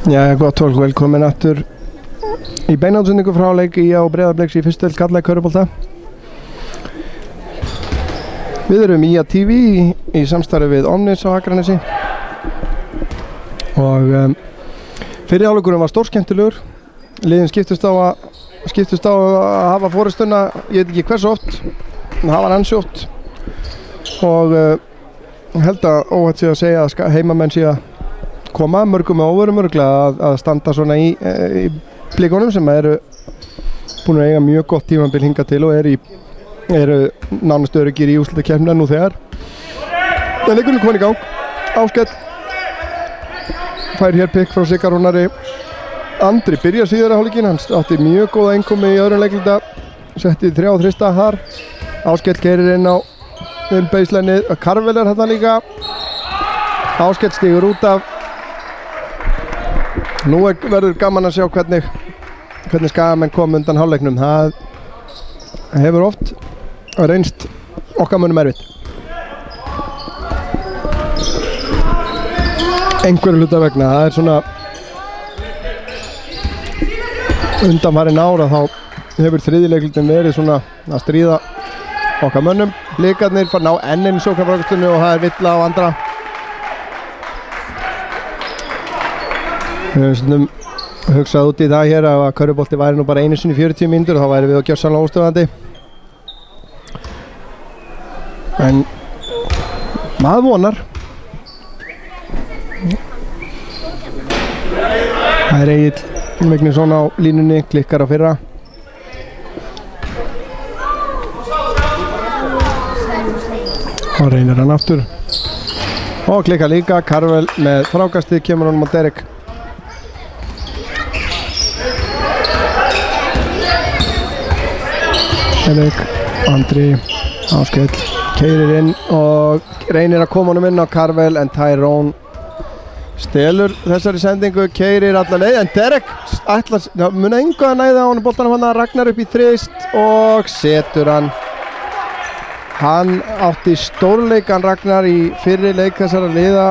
Já, gott fólk, velkomin aftur í beináttsendingu frá leik IA og Breiðabliks í fyrstu deild karla í körfubolta. Við erum IA TV í samstarfi við Omnis á Akranesi og fyrri hálfleikurinn var stórskemmtilegur. Liðin skiptust á að hafa forystuna, ég veit ekki hversu oft, en það var ansi oft og held að óhætt sé að segja að heimamenn sé að koma mörgum og óverum örglega að standa svona í blikunum sem eru búin að eiga mjög gott tímabil hingað til og eru nánast öruggir í úrslitakeppnina nú þegar. En leikurinn komin í gang. Áskell fær hér pikk frá Sigga Rúnari. Andri byrjar síðara hálfleikinn, hann átti mjög góða innkomi í öðrum leikluta, setti 3 þrista þar. Áskell keyrir inn á baselinið, Karvel þarna líka. Áskell stígur út af. Nú verður gaman að sjá hvernig skagamenn kom undan hálfleiknum. Það hefur oft reynst okkar mönnum erfitt. Einhverju hluta vegna, það er svona undanfarin ára þá hefur þriðji leiklutin verið svona að stríða okkar mönnum. Blikarnir fara ná enn sóknarfrákastunni og það er villa á andra. Við höfum hugsað út í það hér að körfubolti væri nú bara einu sinni 40 mínútur og þá væri við að gjörsamlega óstöðandi. En maður vonar. Það er Egill Vignisson á línunni, klikkar á fyrra. Og reynir hann aftur. Og klikkar líka, Karvel með frákastið, kemur honum á Derek. Andri Áskell keyrir inn og reynir að koma honum inn á Karvel en Tyrone stelur þessari sendingu, keyrir alla leið en Derek mun engu að næða á honum boltanum hann að Ragnar upp í þrist og setur hann. Hann átti stórleikan Ragnar í fyrri leik þessara liða.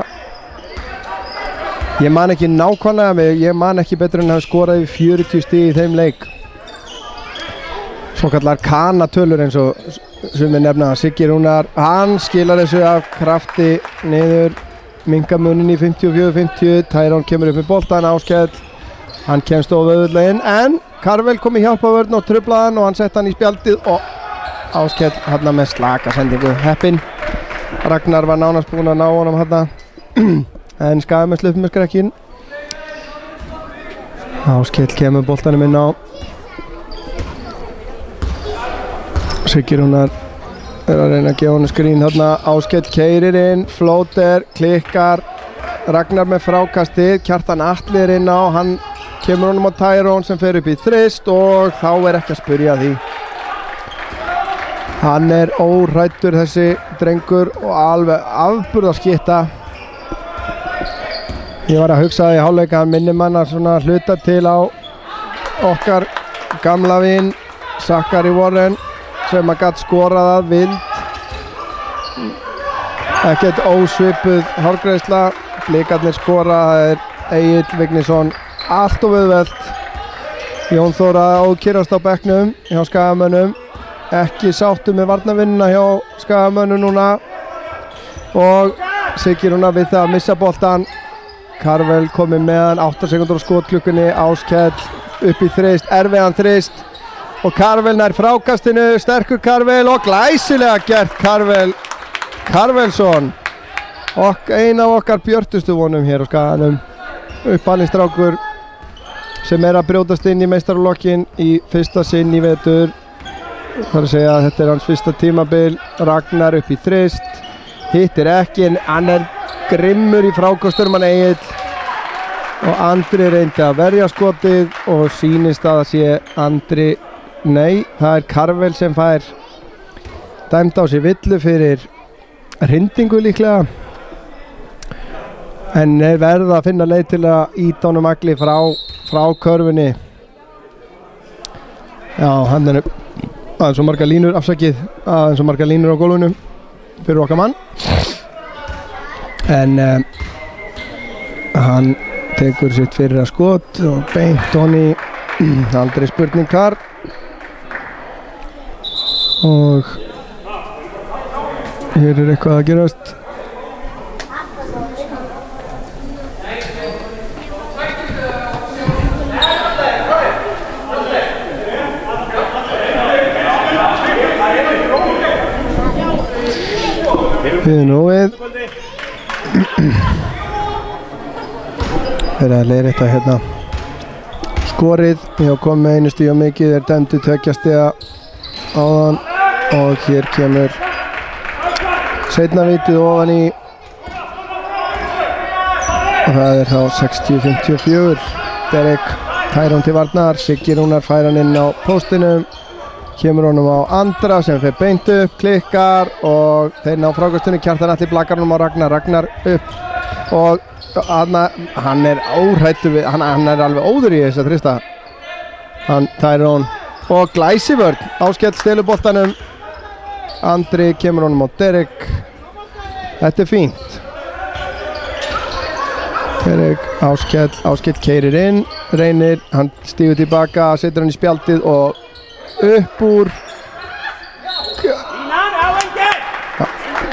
Ég man ekki nákvæmlega, ég man ekki betur en að hafa skorað í 40 stig í þeim leik. Svo kallar kanatölur eins og sem við nefna. Siggi Rúnar, hann skilar þessu af krafti niður, minkar munin í 54-50. Tyrone kemur upp með boltan, Áskell, hann kemst of auðvitað inn en Karvel kom í hjálpavörn og truflaði hann og hann sett hann í spjaldið og Áskell hann með slaka sendingu. Heppinn, Ragnar var nánast búinn að ná honum hann en skagamenn sluppu með skrekkinn. Áskell kemur boltanum inn á. Siggi Rúnar er að reyna að gefa honum skrín þarna. Áskell keyrir inn, flóter, klikkar, Ragnar með frákastið, Kjartan Atli er inn á, hann kemur honum á Tyrone sem fer upp í þrist og þá er ekki að spyrja því. Hann er óhræddur þessi drengur og alveg afburðaskitta. Ég var að hugsa í hálfleika, hann minnir mann að svona hluta til á okkar gamla vin Zachary Warren sem að gat skorað að vild. Ekkert ósvipuð hárgreiðsla. Blikarnir skora, það er Egill Vignisson allt of auðvelt. Jón Þóra ókyrrast á bekknum hjá skagamönnum. Ekki sáttu með varnarvinnuna hjá skagamönnum núna. Og Siggi Rúnar við það að missa boltan. Karvel komið með hann, 8 sekundur á skotklukkunni. Áskell upp í þrist, erfiðan þrist. Og Karvel nær frákastinu, sterkur Karvel og glæsilega gert Karvelsson. Og ein af okkar björtustu vonum hér á skaganum. Uppalningsstrákur sem er að brjótast inn í meistaralokkin í fyrsta sinn í vetur. Það er að segja að þetta er hans fyrsta tímabil. Ragnar upp í þrist, hittir ekki en hann er grimmur í frákastunum hann Egill. Og Andri reyndi að verja skotið og sýnist að það sé Andri. Nei, það er Karvel sem fær dæmt á sig villu fyrir hrindingu líklega. En er verið að finna leið til að ýta honum agli frá körfunni. Já, hann er aðeins og margar línur, afsakið, aðeins og margar línur á gólfinu fyrir okkar mann. En hann tekur sitt fyrra skot og beint honni aldrei spurning þar og hér eitthvað að gerast. Við nú við verið að leiðrétta hérna skorið. Ég á komið einu stíð og mikið dæmdu 2 stiga áðan og hér kemur seinna vitið ofan í og það þá 60-54. Derek Tyrone til varnar, Siggi Rúnar fær hann inn á póstinum, kemur honum á Andra sem fer beint upp, klikkar og þeir ná frákastunni. Kjartan Atli blakar honum á Ragnar upp og hann óhrættur við, hann alveg óður í þess að þrista hann Tyrone og glæsivörn. Áskell stelur boltanum, Andri kemur honum á Derek. Þetta fínt. Derek, Áskell keyrir inn, reynir, hann stígur tilbaka, setur hann í spjaldið og upp úr.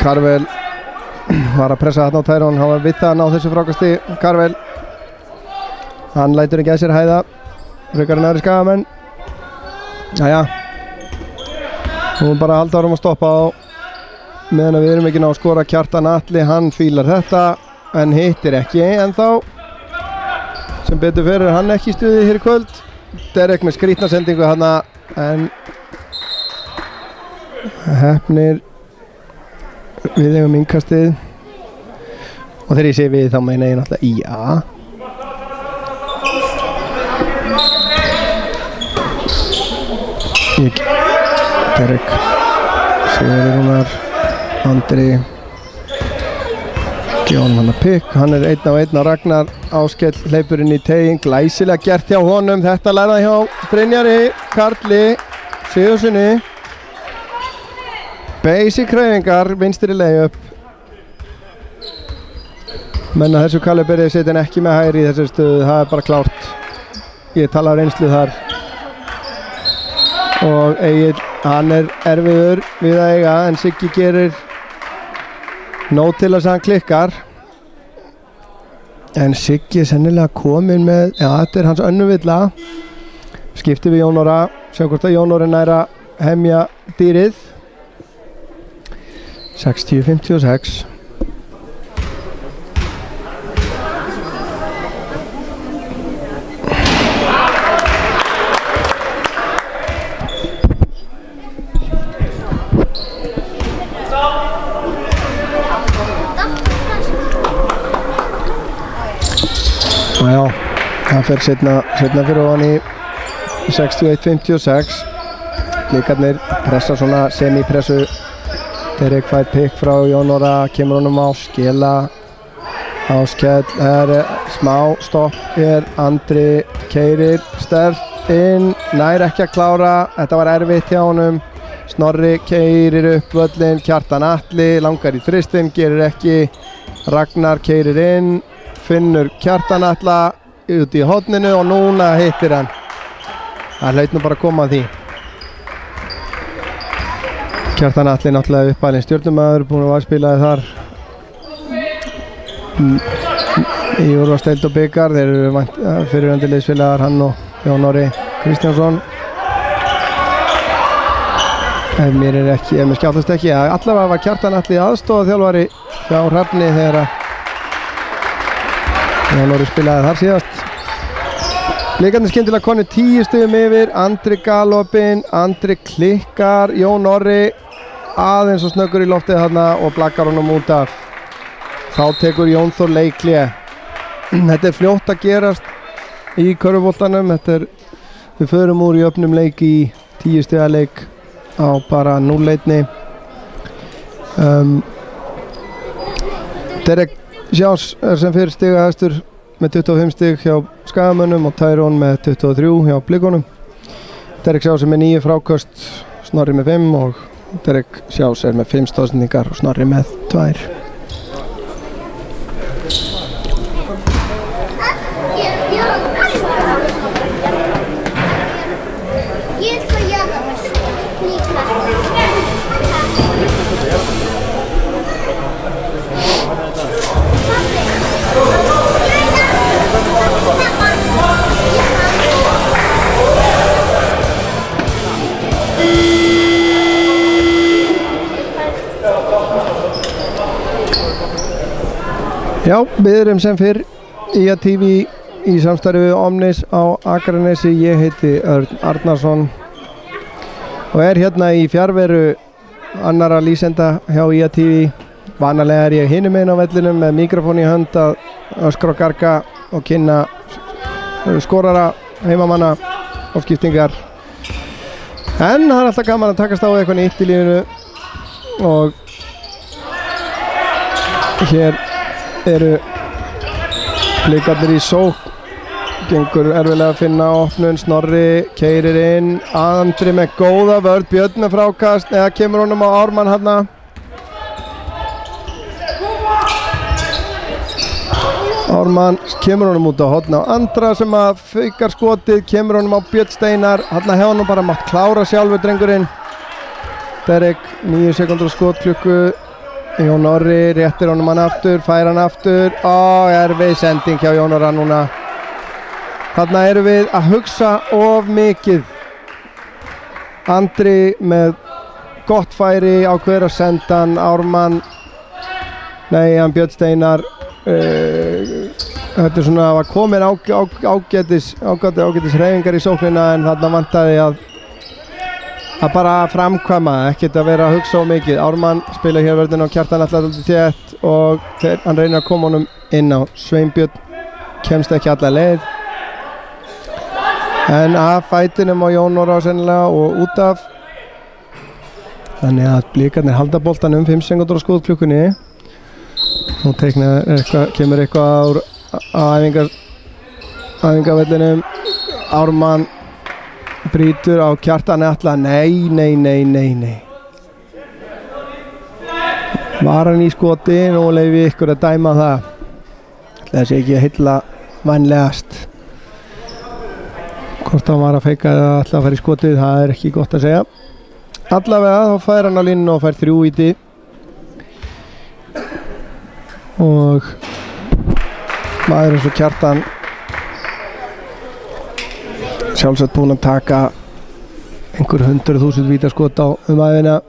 Karvel var að pressa þarna á Tyrone, hann var við það að ná þessu frákasti. Karvel, hann lætur ekki að sér hæða frekar en aðri skagamenn. Jæja, nú bara að halda árum að stoppa á meðan við erum ekki ná að skora. Kjartan Atli, hann fílar þetta en hittir ekki ennþá, sem betur fyrir hann ekki í stuði hér í kvöld. Derek með skrítna sendingu hana en hefnir við eigum innkastið og þegar ég sé við þá meina ég náttúrulega IA. Derek, Sigurður Rúnar, Andri Gjón hann að pikk, hann 1 á 1 á Ragnar. Áskell hleypur inn í tegin, glæsilega gert hjá honum. Þetta lærða hjá Brynjari Karli Sigurðssoni. Basic hreyfingar, vinstri layup. Menn að þessu kaliberi setja hann ekki með hægri í þessu stöðu, það bara klárt. Ég tala á reynslu þar. Og Egill, hann erfiður við að eiga en Siggi gerir nóg til þess að hann klikkar. En Siggi sennilega kominn með, þetta hans önnuvilla. Skipti við Jón Orra, sjá hvort að Jón Orri næra hemja dýrið. 60-56. Já, það fer setna fyrir ofan í 61-56. Blikarnir pressa svona semi-pressu. Derek fær pikk frá Jón Orra, kemur honum á skila. Áskell, smá stopp hér. Andri keyrir sterkt inn, nær ekki að klára. Þetta var erfitt hjá honum. Snorri keyrir upp völlin. Kjartan Atli langar í þristinn, gerir ekki. Ragnar keyrir inn, finnur Kjartan Atla út í horninu og núna hittir hann. Það hlaut nú bara að koma að því. Kjartan Atli náttúrulega uppalinn stjörnumæður, búinn að spila þar í úrvalsdeild og bikar. Þeir eru fyrirverandi liðsfélagar, hann og Jón Orri Kristjánsson. Ef mér skjáttast ekki, allavega var Kjartan Atli aðstoðarþjálfari hjá Hrafni þegar Jón Orri spilaði þar síðast. Blikarnir skyndilega konu 10 stigum yfir. Andri galopinn, Andri klikkar, Jón Orri aðeins og snöggur í loftið þarna og blakkar honum út af. Þá tekur Jón Þór leikli. Þetta fljótt að gerast í körfuboltanum. Við förum úr í öfnum leik í 10 stiga leik á bara 0-1. Derek Sjás sem fyrir stigahæstur með 25 stig hjá Skagamönnum og Tyrone með 23 hjá Blikunum. Derek Sjás með 9 fráköst, Snorri með 5 og Derek Sjás með 5 stóðsendingar og Snorri með 2. Já, við erum sem fyrr IA TV í samstarfi við Omnis á Akranesi. Ég heiti Örn Arnarsson og hérna í fjarveru annara lýsenda hjá IA TV. Vanalega ég hinum einn á vellinum með mikrofón í hönd að öskra og garga og kynna skorara, heimamanna og skiptingar. En það alltaf gaman að takast á eitthvað nýtt í lífinu og hér eru blikarnir í sók. Gengur erfilega að finna opnun. Snorri keyrir inn. Andri með góða vörð. Björn með frákast eða kemur honum á Ármann hérna. Ármann kemur honum út á horn á Andra sem að feikar skotið. Kemur honum á Björn Steinar. Hérna hefur hann bara mátt klára sjálfur drengurinn. Derek 9 sekundur skotklukku. Jón Orri réttir honum hann aftur, fær hann aftur og erfið sending hjá Jón Orra núna. Þarna erum við að hugsa of mikið. Andri með gott færi á hver að senda hann. Ármann, nei, hann Björn Steinar. Þetta svona var komin ágætis hreyfingar í sóknina en þarna vantaði að bara framkvæma, ekkert að vera að hugsa of mikið. Ármann spila hér vörðin á Kjartan alltaf þétt og hann reynir að koma honum inn á. Sveinbjörn kemst ekki alla leið en að fætinum á Jón Orra sennilega og út af. Þannig að blikarnir halda boltan 5 sekundur á skotklukkunni. Nú kemur eitthvað á æfingavellinum. Ármann brýtur á Kjartan Atla. Nei. Var hann í skoti, nú leyfi ykkur að dæma það. Það sé ekki að hylla vænlegast. Hvort hann var að feika eða alltaf að fara í skotið, það er ekki gott að segja. Allavega þá fær hann á línu og fær 3 víti. Og maður eins og Kjartan sjálfsagt búinn að taka einhver 100.000 vítaskot á æfina.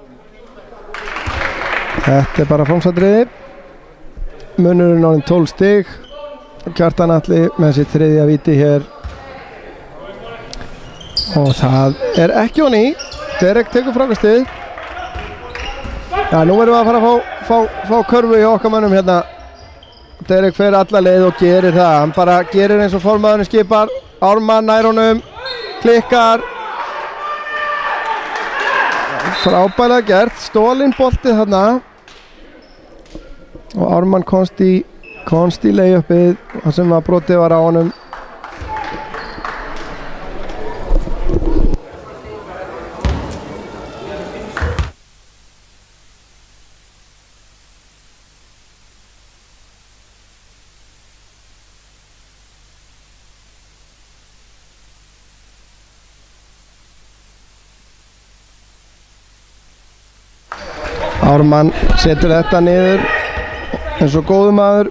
Þetta er bara framsadriði. Munurinn orðinn 12 stig. Kjartan Atli með sitt 3. víti hér. Og það er ekki honni. Derek tekur frákastið. Já, nú verðum við að fara að fá körfu í okkar mönnum hérna. Derek fer alla leið og gerir það. Hann bara gerir eins og formaðurinn skipar. Ármann nær honum. Klikkar. Frábælega gert. Stólinn boltið þarna. Og Ármann komst í leiðuppið. Það sem var brotið var á honum. Ármann setur þetta niður eins og góður maður.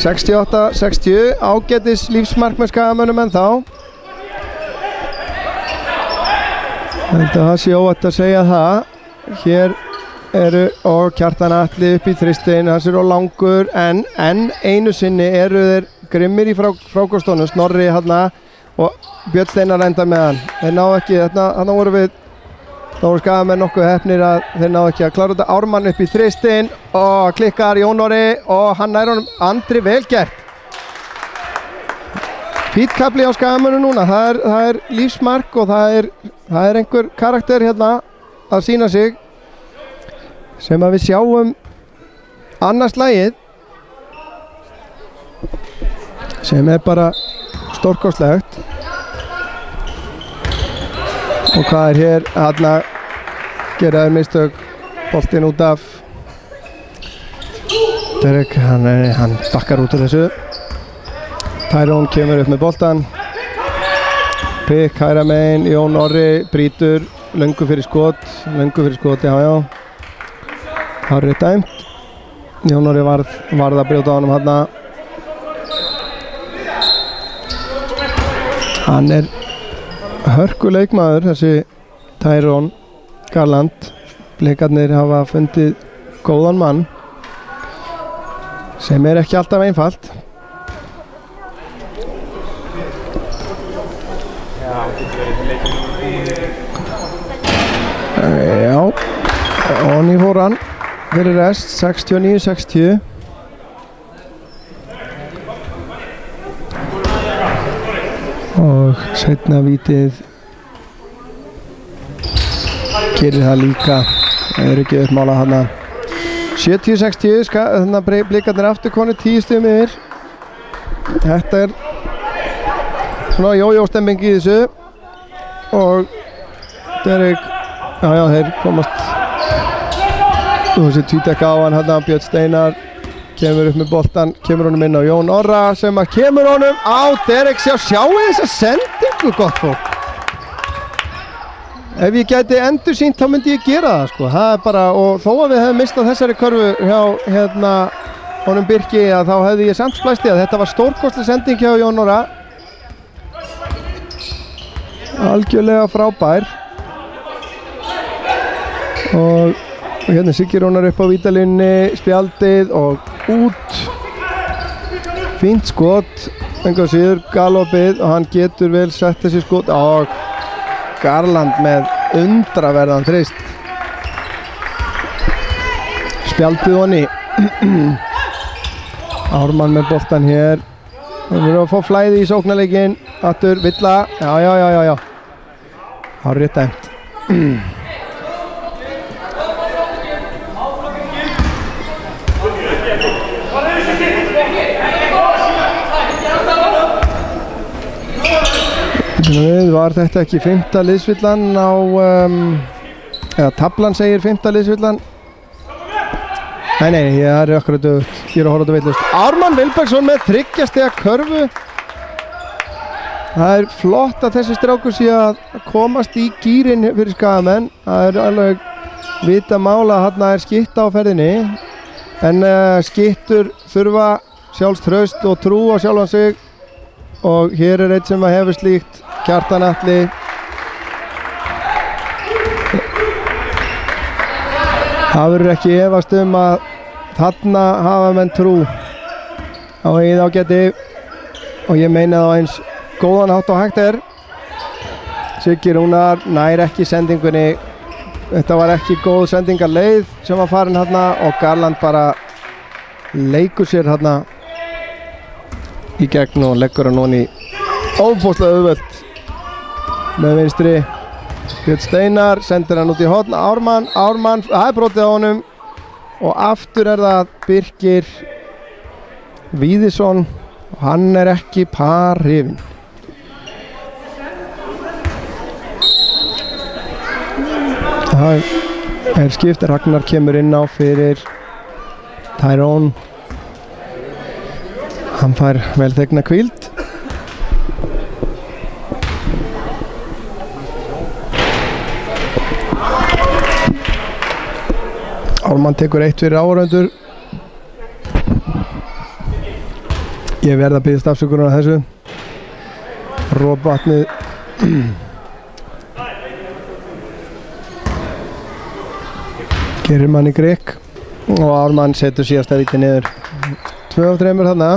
68-60, ágætis lífsmark með Skagamönnum en þá. Það sé óvægt að segja það. Hér eru og Kjartan Atli upp í þristin, hans er á langur en einu sinni eru þeir grimmir í frákostónu. Snorri hérna og Björn Steinar enda með hann. Þeir ná ekki, þarna voru Skagamenn nokkuð hefnir að þeir náðu ekki að klára þetta. Ármann upp í þristin og klikkar Jón Orri og hann nær honum. Andri vel gert. Fýtt kafli á Skagamönnum núna. Það er lífsmark og það er einhver karakter hérna að sýna sig sem að við sjáum annars lagið sem er bara stórkostlegt. Og hvað er hér? Þarna geraður mistök. Boltinn út af. Derek, hann bakkar út úr þessu. Tyrone kemur upp með boltan. Pikk hægra megin. Jón Orri brýtur. Löngu fyrir skot. Já. Hárið dæmt. Jón Orri varð að brjóta á honum þarna. Hann er hörkuleikmaður þessi Tyrone Garland. Blikarnir hafa fundið góðan mann sem ekki alltaf einfalt. Já, og ný fór hann fyrir rest, 69-60. Og seinna vítið gerir það líka. Það er ekki uppmálað hana. 70-60, þannig að blikarnir aftur konu 10 stigum yfir. Þetta er svona jójó-stemming í þessu. Og Derek, já, þeir komast. Þú þessi tvítekka á hann hérna, Björn Steinar kemur upp með boltan, kemur honum inn á Jón Orra sem að kemur honum á Derek. Sjáu þessa sendingu, gott fólk. Ef ég gæti endursýnt þá myndi ég gera það sko. Það er bara, og þó að við hefum mistað þessari körfu hjá honum Birki, að þá hefði ég samt splæst í að þetta var stórkostleg sending hjá Jón Orra. Algjörlega frábær. Og hérna Siggi Rúnar upp á vítalínni, spjaldið og út. Fínt skot, enga síður galopið og hann getur vel sett þessi skot og Garland með undraverðan þrist. Spjaldið honni. Ármann með boltan hér. Við verðum að fá flæði í sóknarleikinn. Aftur, Villa. Já. Hárrétt dæmt. Var þetta ekki 5. liðsvillan á eða tablan segir 5. liðsvillan? Nei, ég er akkurat auðvitað, ég er að horfa þetta veitlust. Ármann Vilbergsson með 3 stiga körfu. Það er flott að þessi strákur sé að komast í gírinn fyrir Skagamenn. Það er alveg vita mála að þarna er skitta á ferðinni, en skittur þurfa sjálfstraust og trú á sjálfan sig, og hér er eitt sem að hefur slíkt. Kjartan Atli. Það verður ekki efast að þarna hafa menn trú á eigið ágæti, og ég meina það eins góðan hátt og hægt er. Siggi Rúnar nær ekki sendingunni. Þetta var ekki góð sendingarleið sem var farin þarna, og Garland bara leikur sér þarna í gegn og leggur hann honni óbúslega auðvelt með vinstri. Björn Steinar sendir hann út í horn. Ármann, það er brotið á honum, og aftur er það Birkir Víðisson, og hann er ekki par hrifinn. Það er skipt. Ragnar kemur inn á fyrir Tyrone. Hann fær vel þegna hvíld. Ármann tekur 1 fyrir áhorfendur. Ég verð að biðjast afsökunar á þessu. Rópvatnið gerir manni grikk, og Ármann setur síðasta víti niður. 2 af 3 þarna.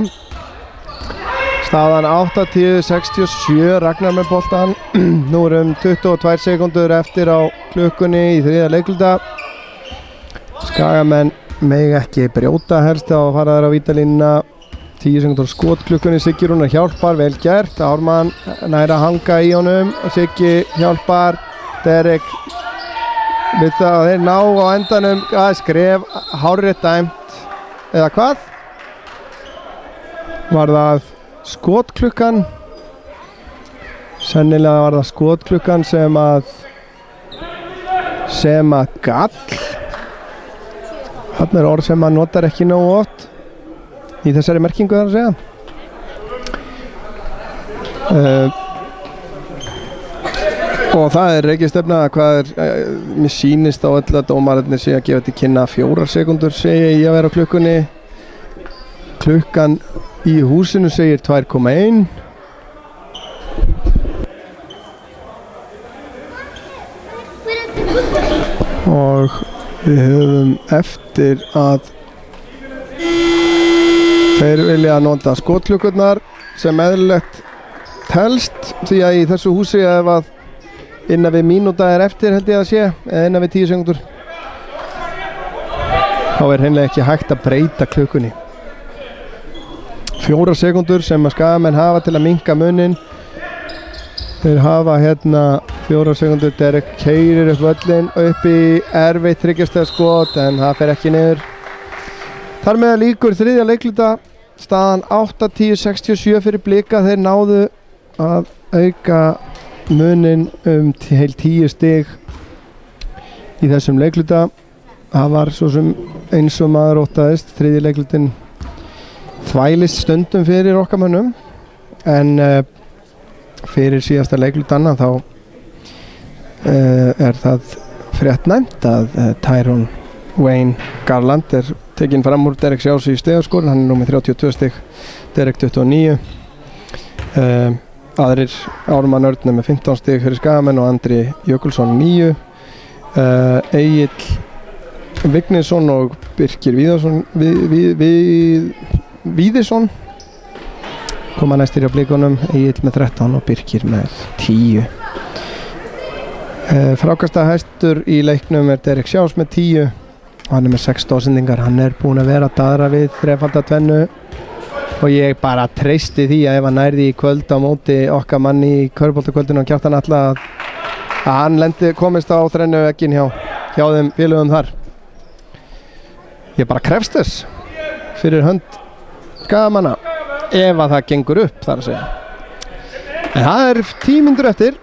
Staðan 80-67. Ragnar með boltan. Nú erum 22 sekúndur eftir á klukkunni í 3. leikluta. Skagamenn mega ekki brjóta helst að fara þær á vítalínuna. 10 sekúndur skot klukkunni. Siggi Rúnar hjálpar, vel gert. Ármann nær að hanga í honum. Siggi hjálpar. Derek við það að þeir ná á endanum að skref. Hárrétt dæmt, eða hvað? Var það skotklukkan? Sennilega var það skotklukkan sem að gall. Þarna er orð sem maður notar ekki nógu oft í þessari merkingu, þar að segja. Og það er reikistefna hvað er, mér sýnist á öll að dómararnir sé að gefa til kynna 4 sekúndur segi ég að vera á klukkunni. Klukkan í húsinu segir 2,1. Og við höfum eftir að Þeir vilja nota skotklukkurnar sem eðlilegt telst, því að í þessu húsi ef að innan við mínúta eftir held ég að sé, eða innan við 10 sekúndur, þá hreinlega ekki hægt að breyta klukkunni. 4 sekúndur sem að Skagamenn hafa til að minnka munin. Þeir hafa hérna 4 sekúndur. Derek keyrir upp völlin upp í erfitt þriggjastaskot en það fer ekki niður. Þar með líkur þriðja leikluta, staðan 8-10-67 fyrir Blika. Þeir náðu að auka munin heil 10 stig í þessum leikluta. Það var svo sem eins og maður óttaðist, þriðji leiklutin þvælist stundum fyrir okkar mönnum, en fyrir síðasta leiklutanna þá það fréttnæmt að Tyrone Wayne Garland tekinn fram úr Derek Sjás í stigaskorin. Hann nú með 32 stig, Derek 29. Aðrir Ármann Örn með 15 stig fyrir Skagamenn og Andri Jökulsson 9. Egill Vignisson og Birkir Víðisson koma næstir hjá Blikunum. Egill með 13 og Birkir með 10. Frákasta hæstur í leiknum Derek Sjás með 10. Hann með 6 stóðsendingar. Hann búinn að vera að daðra við þrefalda tvennu og ég bara treysti því að ef hann nærði í kvöld á móti okkar manni í körfuboltakvöldinu og Kjartan Atla að hann komist á þrennu veggin hjá þeim félögum þar. Ég bara krefst þess fyrir hönd Skagamanna ef að það gengur upp, þar að segja. En það 10 mínútur eftir,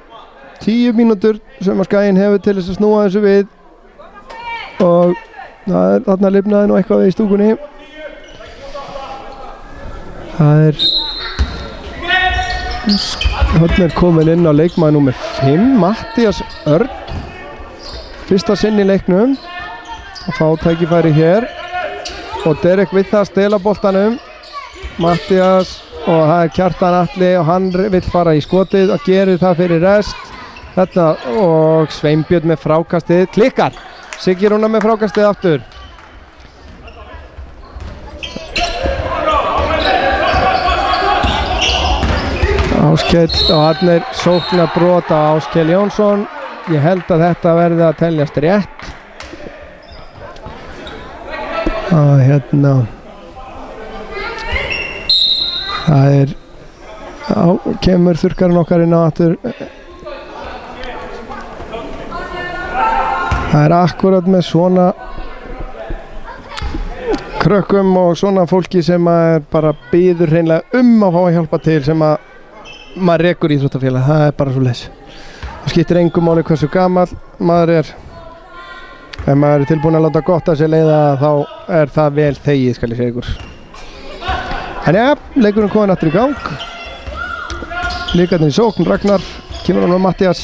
10 mínútur sem að Skaginn hefur til þess að snúa þessu við og þarna lifnaði nú eitthvað í stúkunni. Það hann komin inn á leikmaður númer 5, Matthías Örn, fyrsta sinn í leiknum að fá tækifæri hér og Derek við það að stela boltanum. Matthías og það Kjartan Atli og hann vill fara í skotið og gerir það fyrir rest þetta og Sveinbjörn með frákastið klikkar. Siggi Rúnar með frákastið aftur. Áskell og hann sóknarbrot á Áskell Jónsson. Ég held að þetta verði að teljast rétt. Og hérna það kemur þurrkarinn okkar inn á aftur. Það akkurat með svona krökkum og svona fólki sem bara biður hreinlega að fá að hjálpa til sem að maður rekur íþróttafélag. Það bara svo leys. Það skiptir engu máli hversu gamall maður ef maður tilbúin að láta gott að sér leiða þá það vel þegið, skal ég segja ykkur. En ja, leikurinn kominn aftur í gang. Blikarnir í sókn, Ragnar kemur hann á Matthías.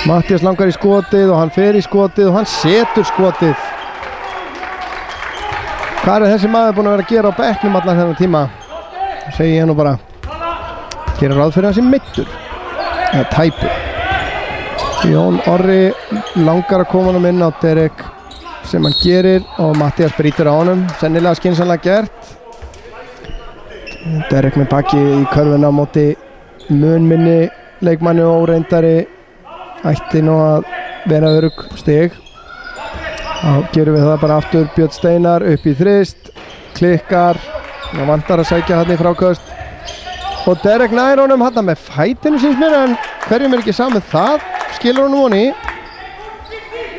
Matthías langar í skotið og hann fer í skotið og hann setur skotið. Hvað þessi maður búinn að vera að gera á bekknum allan þennan tíma? Segi ég nú bara. Gera ráð fyrir hans í meiddur. Eða tæpur. Jón Orri langar að koma honum inn á Derek sem hann gerir og Matthías brýtur á honum. Sennilega skynsamlega gert. Derek með baki í körfuna á móti mun minni leikmanni og óreyndari ætti nú að vera örugg stig. Þá gerum við það bara aftur. Björn Steinar upp í þrist, klikkar, það vantar að sækja hann í fráköst og Derek nær honum hann með fætinu síns mér, en hverjum ekki samið það, skilur honum honi.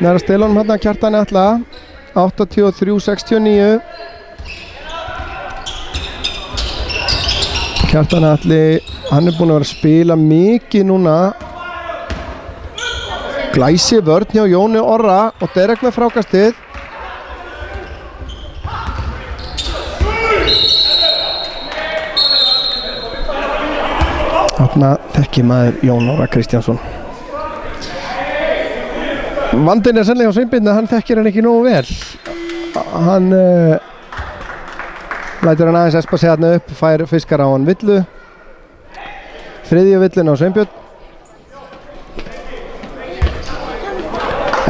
Nær að stela honum hann að Kjartan Atla. 83-69. Kjartan Atli, hann búinn að vera að spila mikið núna. Glæsi vörn hjá Jóni Orra og Derek með frákastið. Þarna þekki maður Jón Orra Kristjánsson. Vandinn sennilega á Sveinbirni, hann þekkir hann ekki nógu vel. Hann lætur hann aðeins espa sig þarna upp, fær fiskar á hann villu. Þriðju villin á Sveinbjörn.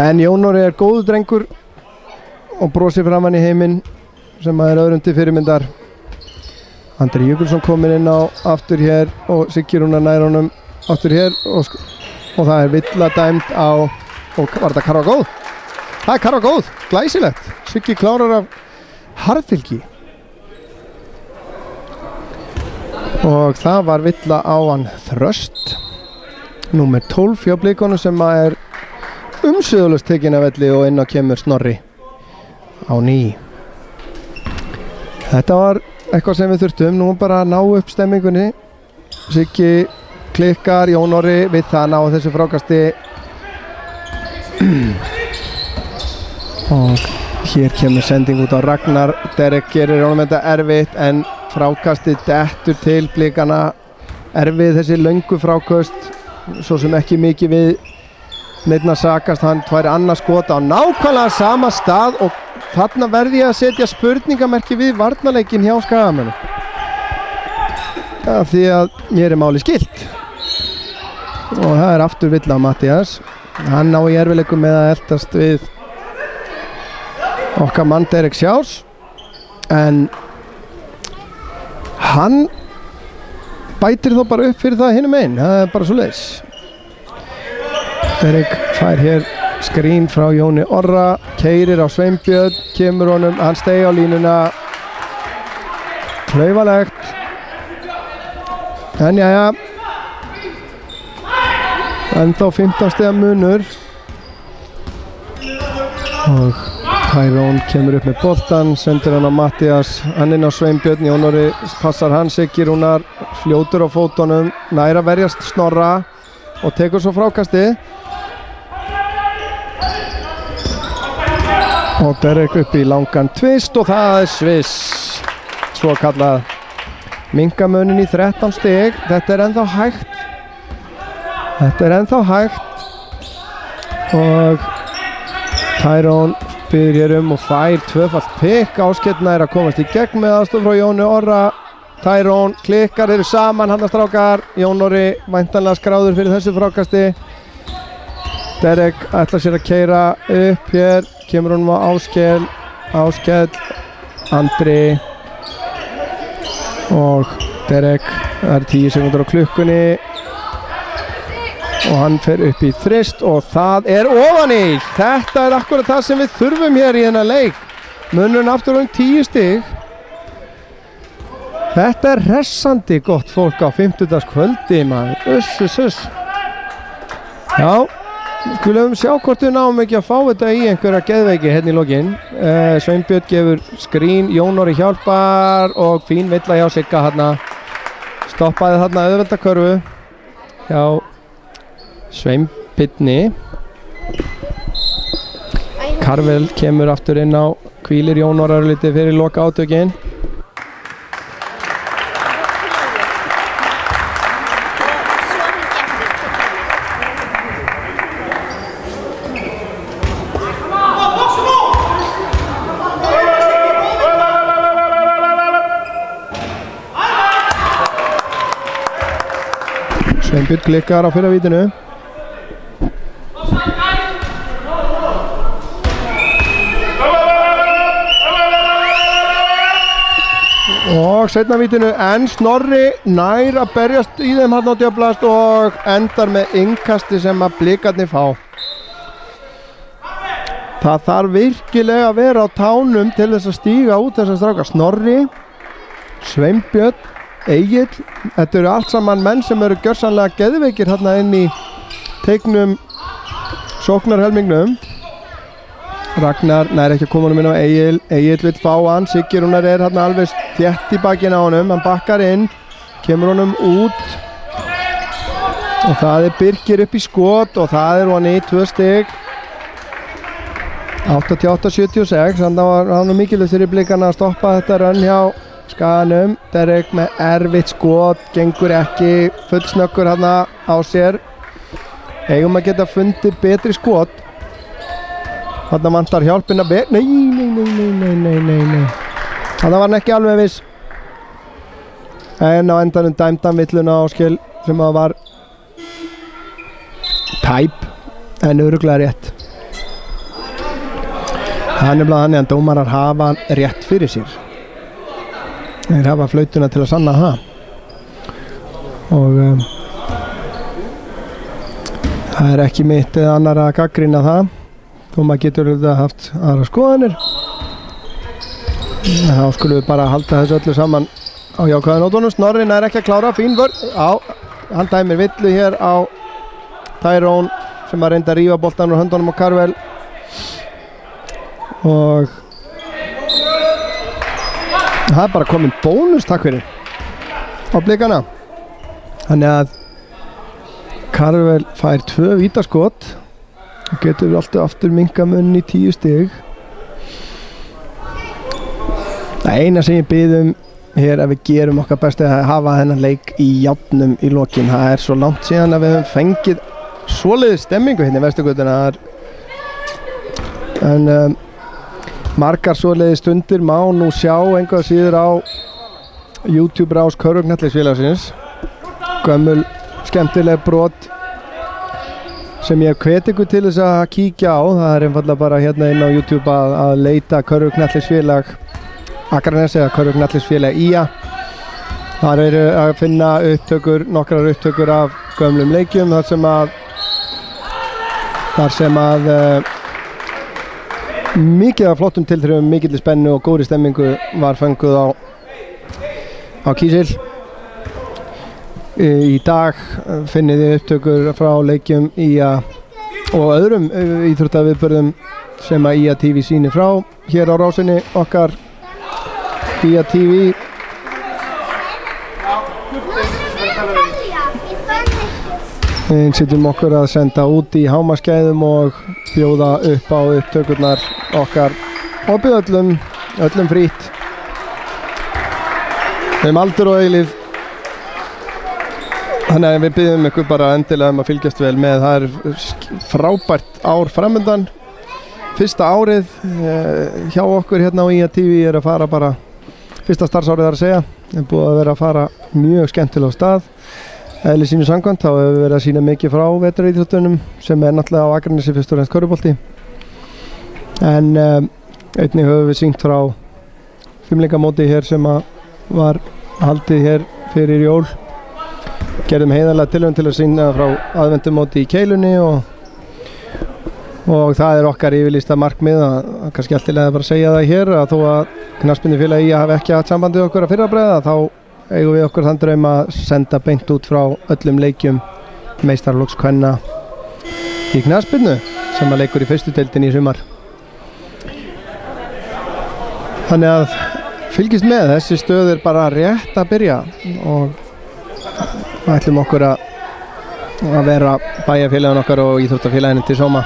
En Jón Orri góður drengur og brosir framan í heiminn. sem öðrum til fyrirmyndar. Andri Jökulsson kominn inn á aftur hér og Siggi Rúnar nær honum aftur hér og það er villa dæmd á, og var þetta Karva góð? Það er Karva góð, glæsilegt. Siggi klárar af harðfylgi og það var villa á hann Þröst númer 12 hjá Blikunum sem er umsöðulust tekin af velli og inn á kemur Snorri á ný. Þetta var eitthvað sem við þurftum, nú bara að ná upp stemmingunni. Siggi klikkar, Jón Orri við það ná þessu frákasti og hér kemur sending út á Ragnar. Derek gerir honum þetta erfitt en frákasti dettur til Blikana. Erfið þessi löngu frákast, svo sem ekki mikið við neitt að sakast. Hann fær annað skot á nákvæmlega sama stað og þarna verði ég að setja spurningamerki við varnarleikin hjá Skagamönnum. Ja, því að mér er máli skilt. Og það er aftur villa á Mattias. Hann á í erfiðleikum með að eltast við okkar mann Derek Sjás. En hann bætir þó bara upp fyrir það hinum einn. Það er bara svoleiðis. Derek fær hér skrín frá Jóni Orra, keyrir á Sveinbjörn, kemur honum, hann steig á línuna. Klaufalegt. En jæja, ennþá 15 stiga munur og Tyrone kemur upp með boltan, sendir hann á Mattias, hann inn á Sveinbjörn. Jón Orri passar hann, Siggi Rúnar fljótur á fótunum, nær að verjast Snorra og tekur svo frákastið. Og Derek upp í langan tvist og það er sviss, svo kallað. Minkamunin í 13 stig, þetta er ennþá hægt. Þetta er ennþá hægt og Tyrone byrjar og fær tvöfalt pikk. Áskellna er að komast í gegn með aðstoð frá Jóni Orra. Tyrone klikkar, eru saman handastrákar. Jón Orri væntanlega skráður fyrir þessu frákasti. Derek ætlar sér að keyra upp hér, kemur honum á Áskell, Andri og Derek. Það er 10 sekundur á klukkunni og hann fer upp í þrist og það er ofan í. Þetta er akkurat það sem við þurfum hér í þennan leik. Munurinn aftur 10 stig. Þetta er hressandi gott fólk á 50-dagskvöldi maður. Uss. Já, skulum sjá hvort við náum ekki að fá þetta í einhverja geðveiki hérna í lokin. Sveinbjörn gefur skrín, Jón Orri hjálpar og fín villa hjá Sigga hérna. Stoppaði þarna auðvelda körfu hjá Sveinbirni. Karvel kemur aftur inn á, hvílir Jón Orri lítið fyrir loka átökin. Sveinbjörn klikkar á fyrra vítinu. Og seinna vítinu en Snorri nær að berjast í þeim hann á djöflast og endar með innkasti sem að Blikarnir fá. Það þarf virkilega að vera á tánum til þess að stíga út þessar strákar. Snorri, Sveinbjörn, Egill, þetta eru allt saman menn sem eru gjörsamlega geðveikir hérna inn í teiknum sóknarhelmingnum. Ragnar nær ekki að koma honum inn á Egill, Egill vill fá hann, Siggi Rúnar er hérna alveg þétt í bakinn á honum, hann bakkar inn, kemur honum út og það er Birkir upp í skot og það er hann í 2 stig. 88-76, þannig að hann var mikilvægt fyrir Blikana að stoppa þetta rönn hjá Skaganum. Derek með erfitt skot, gengur ekki, fullsnöggur hérna á sér. Eigum að geta fundið betri skot. Þarna vantar hjálpina Nei. Þarna var hann ekki alveg viss. En á endanum dæmdan villuna Áskell sem að var tæp en örugglega rétt. Það er nefnilega þannig að dómarar hafa rétt fyrir sér. Þeir hafa flautuna til að sanna það. Og það er ekki mitt eða annar að gagnrýna það. Þó maður getur auðvitað haft aðra skoðanir. Þá skulum við bara halda þessu öllu saman á jákvæðu nótunum. Snorri nær ekki að klára, fín vörn. Hann dæmir villu hér á Tyrone sem að reynda að rífa boltan úr höndunum á Karvel. Og það er bara komin bónus, takk fyrir, á blikana. Þannig að Karvel fær 2 vítaskot og getur alltaf aftur minka munn í 10 stig. Það eina sem ég bið hér að við gerum okkar best að hafa þennan leik í jafnum í lokin. Það er svo langt síðan að við höfum fengið svoleiðis stemmingu hérna í Vesturgötuna. En margar svoleiðis stundir má nú sjá einhvað síður á YouTube rás Körfuknattleiksfélagsins. Gömul skemmtileg brot sem ég hvet ykkur til þess að kíkja á. Það er einfallega bara hérna inn á YouTube að leita Körfuknattleiksfélag Akranesi eða Körfuknattleiksfélag IA. Þar eru að finna nokkrar upptökur af gömlum leikjum þar sem að mikið af flottum tilþrifum, mikill spennu og góðri stemmingu var fenguð á Kísil. Í dag finnið þið upptökur frá leikjum IA og öðrum íþróttaviðburðum sem að IA TV sýnir frá hér á rásinni okkar IA TV. Við sitjum okkur að senda út í hámarksgæðum og bjóða upp á upptökurnar okkar og bjóða öllum frýtt. Aldur og eilíð. Þannig að við byggjum ykkur bara endilega að fylgjast vel með. Það er frábært ár framundan. Fyrsta árið hjá okkur hérna á IA TV að fara bara, fyrsta starfsárið að segja. Það er búið að vera að fara mjög skemmtilega á stað. Eðli sínu samkvæmt, þá hefur við verið að sýna mikið frá vetraríþróttunum sem er náttúrulega á Akranesi fyrst og fremst körfubolti. En einnig höfum við sýnt frá fimleikamóti hér sem var haldið hér fyrir jól. Gerðum heiðarlega tilraun til að sýna frá aðvendumóti í Keilunni og það er okkar yfirlýsta markmið að kannski alltilega bara segja það hér að þó að knattspyrnufélagið IA hafi ekki haft sambandið okkur að fyrrabræða þá eigum við okkur þann draum að senda beint út frá öllum leikjum meistaraflokkskvenna í knattspyrnu sem að leikur í fyrstu deildinni í sumar. Þannig að fylgist með, þessi stöð er bara rétt að byrja og við ætlum okkur að vera bæjarfélagin okkar og íþróttafélaginu til sóma.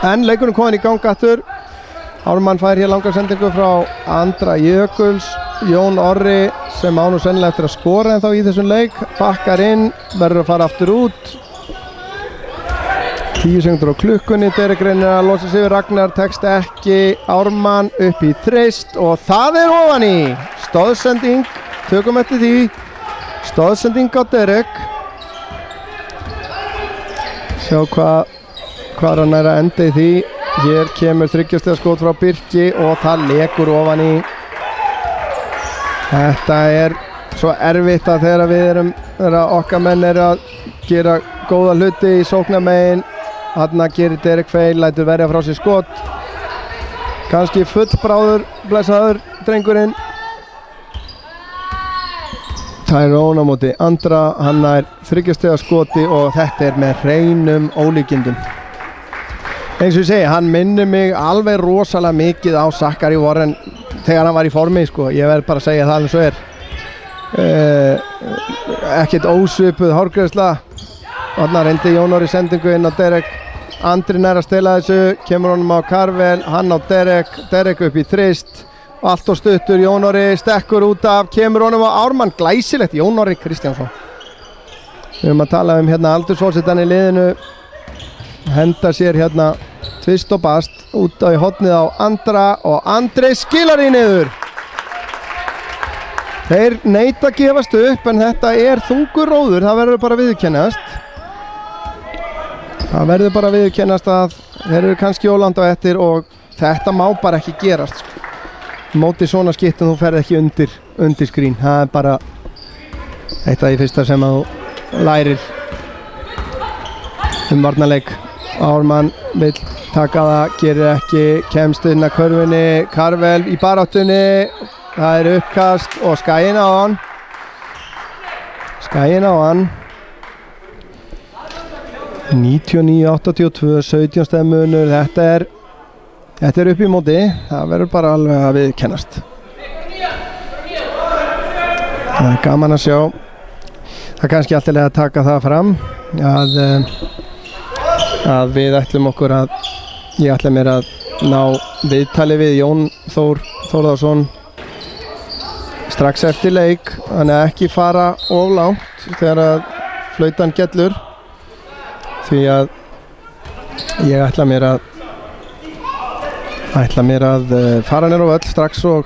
En leikurinn komin í gang aftur. Ármann fær hér langa sendingu frá Andra Jökuls. Jón Orri sem á nú sennilega eftir að skora ennþá í þessum leik. Bakkar inn, verður að fara aftur út. 10 sekundur á klukkunni. Derek reynir að losa sig við Ragnar, tekst ekki. Ármann upp í þrist og það er ofan í. Stoðsending, tökum eftir því. Stoðsending á Derek. Sjá hvað hann er að enda í því. Hér kemur 3 stiga skot frá Birki og það lekur ofan í. Þetta er svo erfitt að þegar okkar menn eru að gera góða hluti í sóknarmegin. Þarna gerir Derek feil, lætur verja frá sér skot. Kannski fullbráður, blessaður drengurinn. Tyrone á móti Andra, hann er 3 stiga skoti og þetta er með hreinum ólíkindum. Eins og ég segi, hann minnir mig alveg rosalega mikið á Zachary Warren þegar hann var í formi, sko. Ég verð bara að segja það eins og ekkert ósvipuð hárgreiðsla. Þarna reyndi Jón Orri sendingu inn á Derek. Andri nær að stela þessu, kemur honum á Karvel, hann á Derek upp í þrist. Allt og stuttur, Jón Orri stekkur út af, kemur honum á Ármann, glæsilegt, Jón Orri Kristjánsson. Við erum að tala hérna aldursforsetan í liðinu. Henda sér hérna tvist og bast út á í hornið á Andra og Andri skilar í niður. Þeir neita að gefast upp en þetta er þungur róður, það verður bara viðurkennast. Það verður bara viðurkennast að þeir eru kannski óland á eftir og þetta má bara ekki gerast sko. Móti svona skiptum þú ferð ekki undir skrín, það bara eitt af því fyrsta sem þú lærir varnarleik. Ármann vill taka það, gerir ekki, kemst inn að körfunni, Karvel í baráttunni, það uppkast og Skaginn á hann. 99-82, 17 stegmunur, þetta er upp í móti, það verður bara alveg að viðkennast. Það gaman að sjá, það kannski alltaf að taka það fram að við ætlum okkur ég ætla mér að ná viðtali við Jón Þórðarsson strax eftir leik, þannig að ekki fara of langt þegar að flautan gellur, því að ég ætla mér að fara niður á völl strax og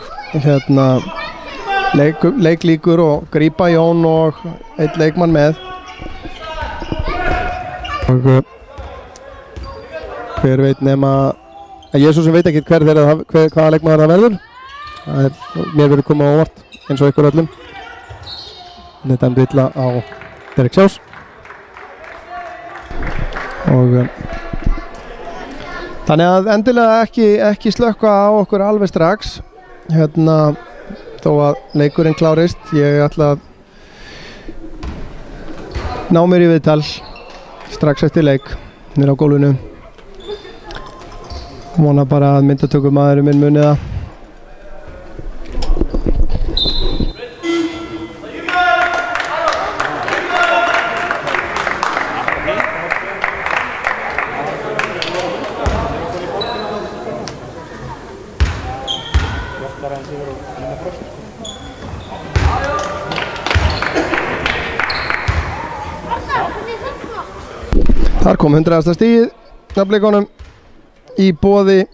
leik líkur og grípa Jón og einn leikmann með. Og hver veit nema ég svo sem veit ekki hvaða leikmaður það verður. Mér verður komið á óvart eins og ykkur öllum. Þetta er illa á Derek Sjás og þannig að endilega ekki slökkva á okkur alveg strax þó að leikurinn klárist. Ég ætla að ná mér í viðtal strax eftir leik niður á gólfinu. Vona bara að myndatökumaðurinn minn muni það. Þar kom 100. stigið af Blikunum í boði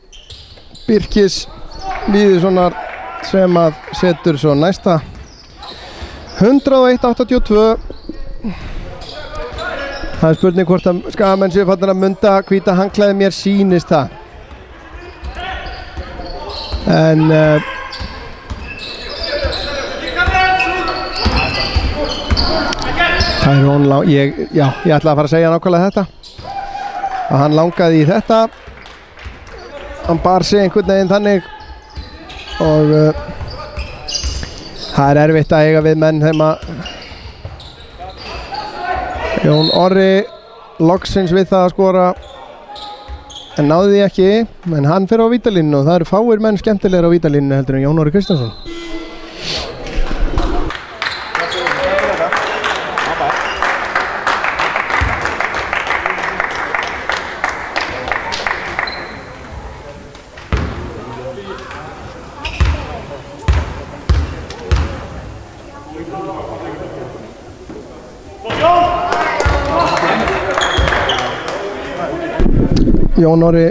Birkis Víðissonar sem að setur svo næsta 101-82. Það er spurning hvort að Skagamenn séu farnir að munda hvíta handklæði, mér sýnist það. En ég ætla að fara að segja nákvæmlega þetta, að hann langaði í þetta, hann bar sig einhvern veginn þannig og það er erfitt að eiga við menn heima. Jón Orri loksins við það að skora en náði því ekki, en hann fer á vítalínu og það eru fáir menn skemmtilegur á vítalínu heldur en Jón Orri Kristjánsson. Jón Orri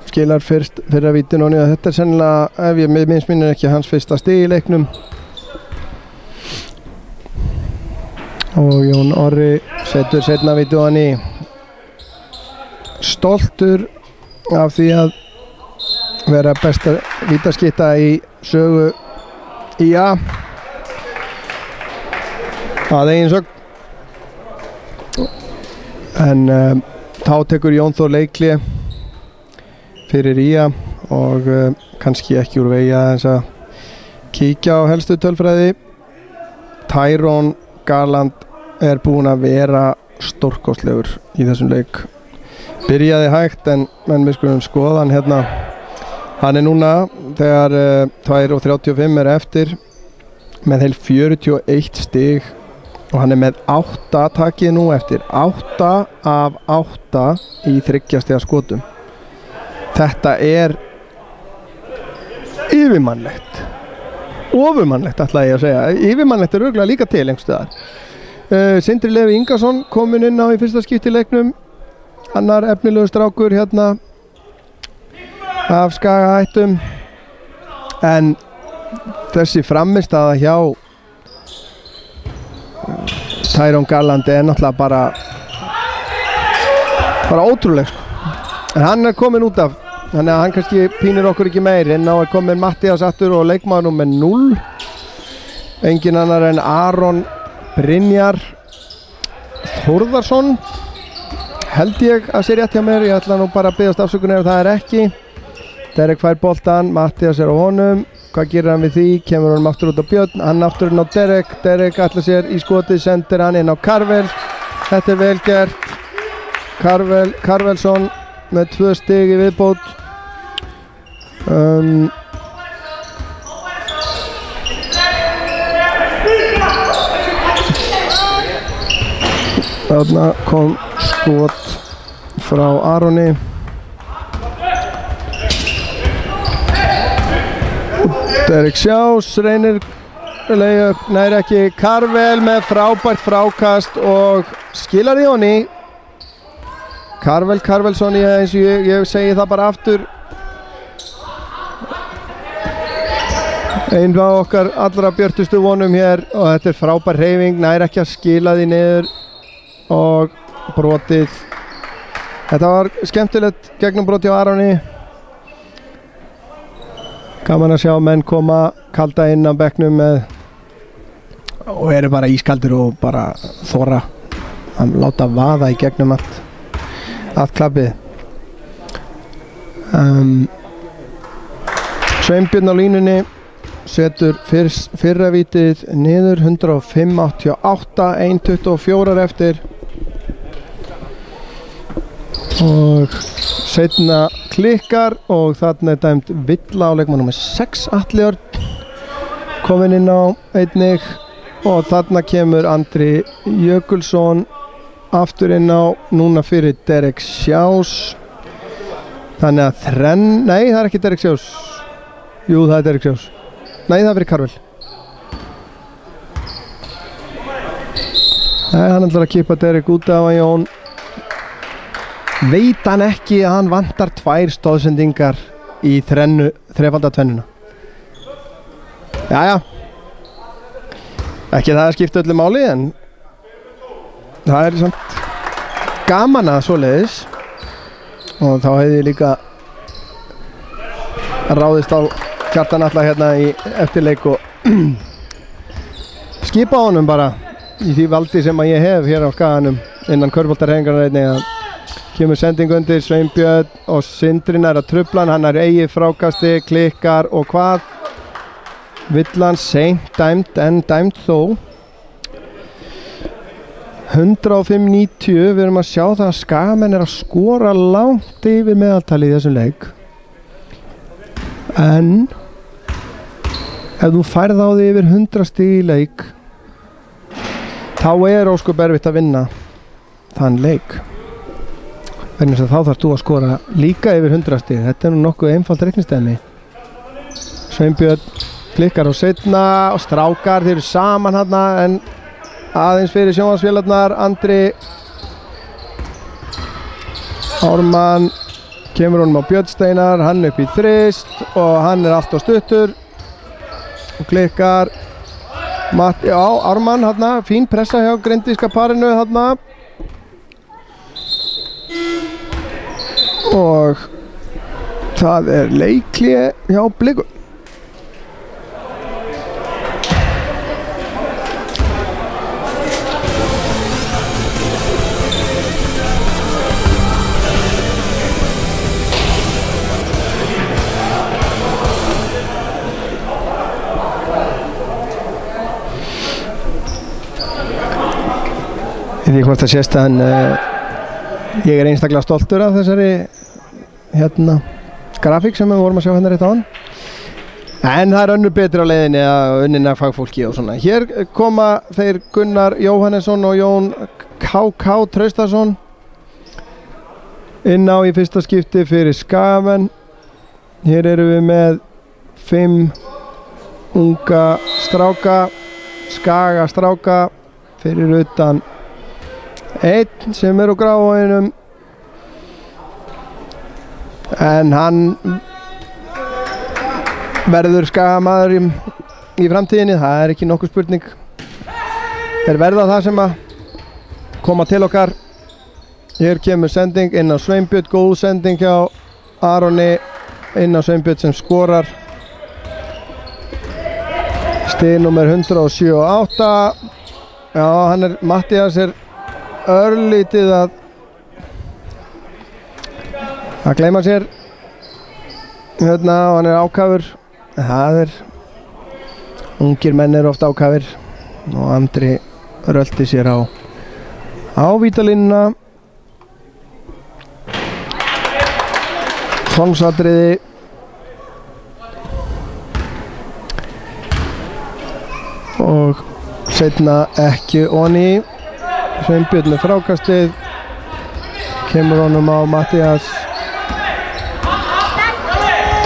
skilar fyrst fyrir að vítin og þetta er sennilega, ef ég minnst minnir ekki, hans fyrsta stig í leiknum. Og Jón Orri setur seinna víti og hann í. Stoltur af því að vera besta vítaskytta í sögu IA. Að eigin sögn. En þá tekur Jón Þór leikli fyrir IA og kannski ekki úr vegi aðeins að kíkja á helstu tölfræði. Tyrone Garland er búinn að vera stórkostlegur í þessum leik. Byrjaði hægt en við skulum skoða hann hérna. Hann er núna þegar 2:35 er eftir með heil 41 stig og hann er með 8 takið nú eftir 8 af 8 í 3 stiga skotum. Þetta er yfirmannlegt, ofurmannlegt ætla ég að segja. Yfirmannlegt er örugglega líka til einhvers staðar. Sindri Levi Ingason kominn inn á í fyrsta skipti í leiknum, annar efnilegur strákur hérna af Skagahættum, en þessi frammistaða hjá Tyrone Garland er náttúrulega bara ótrúleg sko. En hann er kominn út af þannig að hann kannski pínir okkur ekki meir. Inn á komið Mattías aftur og leikmaður númer 0. Engin annar en Aron Brynjar Þórðarsson, held ég að sé rétt hjá mér. Ég ætla nú bara að biðjast afsökunar ef það er ekki. Derek fær boltan, Mattías er á honum. Hvað gerir hann við því? Kemur honum aftur út á Björn, hann aftur inn á Derek. Derek ætlar sér í skotið, sendir hann inn á Karvel. Þetta er vel gert. Karvelsson með 2 stig í viðbót. Þarna kom skot frá Aroni. Derek Sjás reynir layup, nær ekki. Karvel með frábært frákast og skilar í honni. Karvelsson, eins og ég segi það bara aftur. Einn af okkar allra björtustu vonum hér og þetta er frábær hreyfing, nær ekki að skila því niður og brotið. Þetta var skemmtilegt gegnumbrot hjá Aroni. Gaman að sjá menn koma kalda inn á bekknum með og eru bara ískaldir og bara þora að láta vaða í gegnum allt klappið. Sveinbjörn á línunni setur fyrra vítið niður 105-88, 1:24 eftir og seinna klikkar og þarna er dæmt villa á leikmann númer 6 Atli Örn kominn inn á einnig og þarna kemur Andri Jökulsson aftur inn á núna fyrir Derek Sjás. Þannig að nei, það er ekki Derek Sjás. Jú, það er Derek Sjás. Nei, það er fyrir Karvel. Nei, hann ætlar að kippa Derek út af að Jón. Veit hann ekki að hann vantar 2 stóðsendingar í þrefaldatvennuna? Jæja. Ekki það að skipta öllu máli en það er samt gaman að svoleiðis og þá hefði ég líka ráðist á Kjartan Atla hérna í eftirleik og skipa honum bara í því valdi sem að ég hef hér á skaganum innan körfbóltarhefingarnar einnig að kemur sending undir Sveinbjörn og Sindrin er að trufla hann er eigið frákasti, klikkar og hvað? Villan seint dæmt en dæmt þó 105-90, við erum að sjá það að skagamenn er að skora langt yfir meðaltali í þessum leik en ef þú færð á því yfir 100 stig í leik þá er ósköp erfitt að vinna þann leik vegna þess að þá þarfst þú að skora líka yfir 100 stig. Þetta er nú nokkuð einfalt reiknistæmi. Sveinbjörn klikkar á seinna og strákar, þeir eru saman hérna en aðeins fyrir sjónvarpsvélarnar. Andri Ármann kemur honum á Björn Steinar, hann upp í þrist og hann er allt á stuttur og klikkar Ármann hérna, fín pressa hjá grindvíska parinu hérna og það er leikhlé hjá Blikum. Því hvort það sést en ég er einstaklega stoltur af þessari grafík sem við vorum að sjá hérna rétt á hann en það er önnur betri á leiðinni að unnina fagfólki og svona. Hér koma þeir Gunnar Jóhannesson og Jón K.K. Traustason inn á í fyrsta skipti fyrir Skagamenn. Hér erum við með 5 unga stráka, Skaga stráka fyrir utan einn sem er á gráinum en hann verður Skagamaður í framtíðinni, það er ekki nokkuð spurning. Þeir verða það sem að koma til okkar. Hér kemur sending inn á Sveinbjörn, góð sending hjá Aroni inn á Sveinbjörn sem skorar. Stig nummer 178. Já, Matthías örlítið að gleyma sér hérna og hann ákafur. Það ungir menn ofta ákafir og Andri rölti sér á vítalínuna. Fónsatriði og seinna ekki onni. Sveinbjörn með frákastið, kemur honum á Matthías,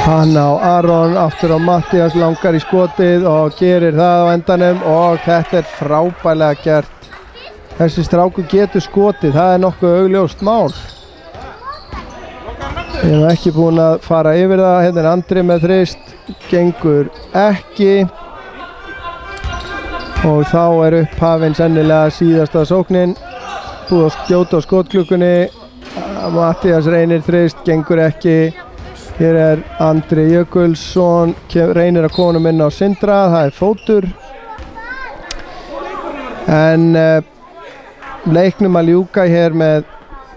hann á Aron, aftur á Matthías, langar í skotið og gerir það á endanum og þetta frábærlega gert. Þessi strákur getur skotið, það nokkuð augljóst mál. Ég hef ekki búinn að fara yfir það. Hérna Andri með þrist, gengur ekki og þá upphafin sennilega síðasta sóknin. Búið að skjóta á skotklukkunni. Matthías reynir þrist, gengur ekki. Hér Andri Jökulsson, reynir að koma inn á Sindra, það fótur. En leiknum að ljúka hér með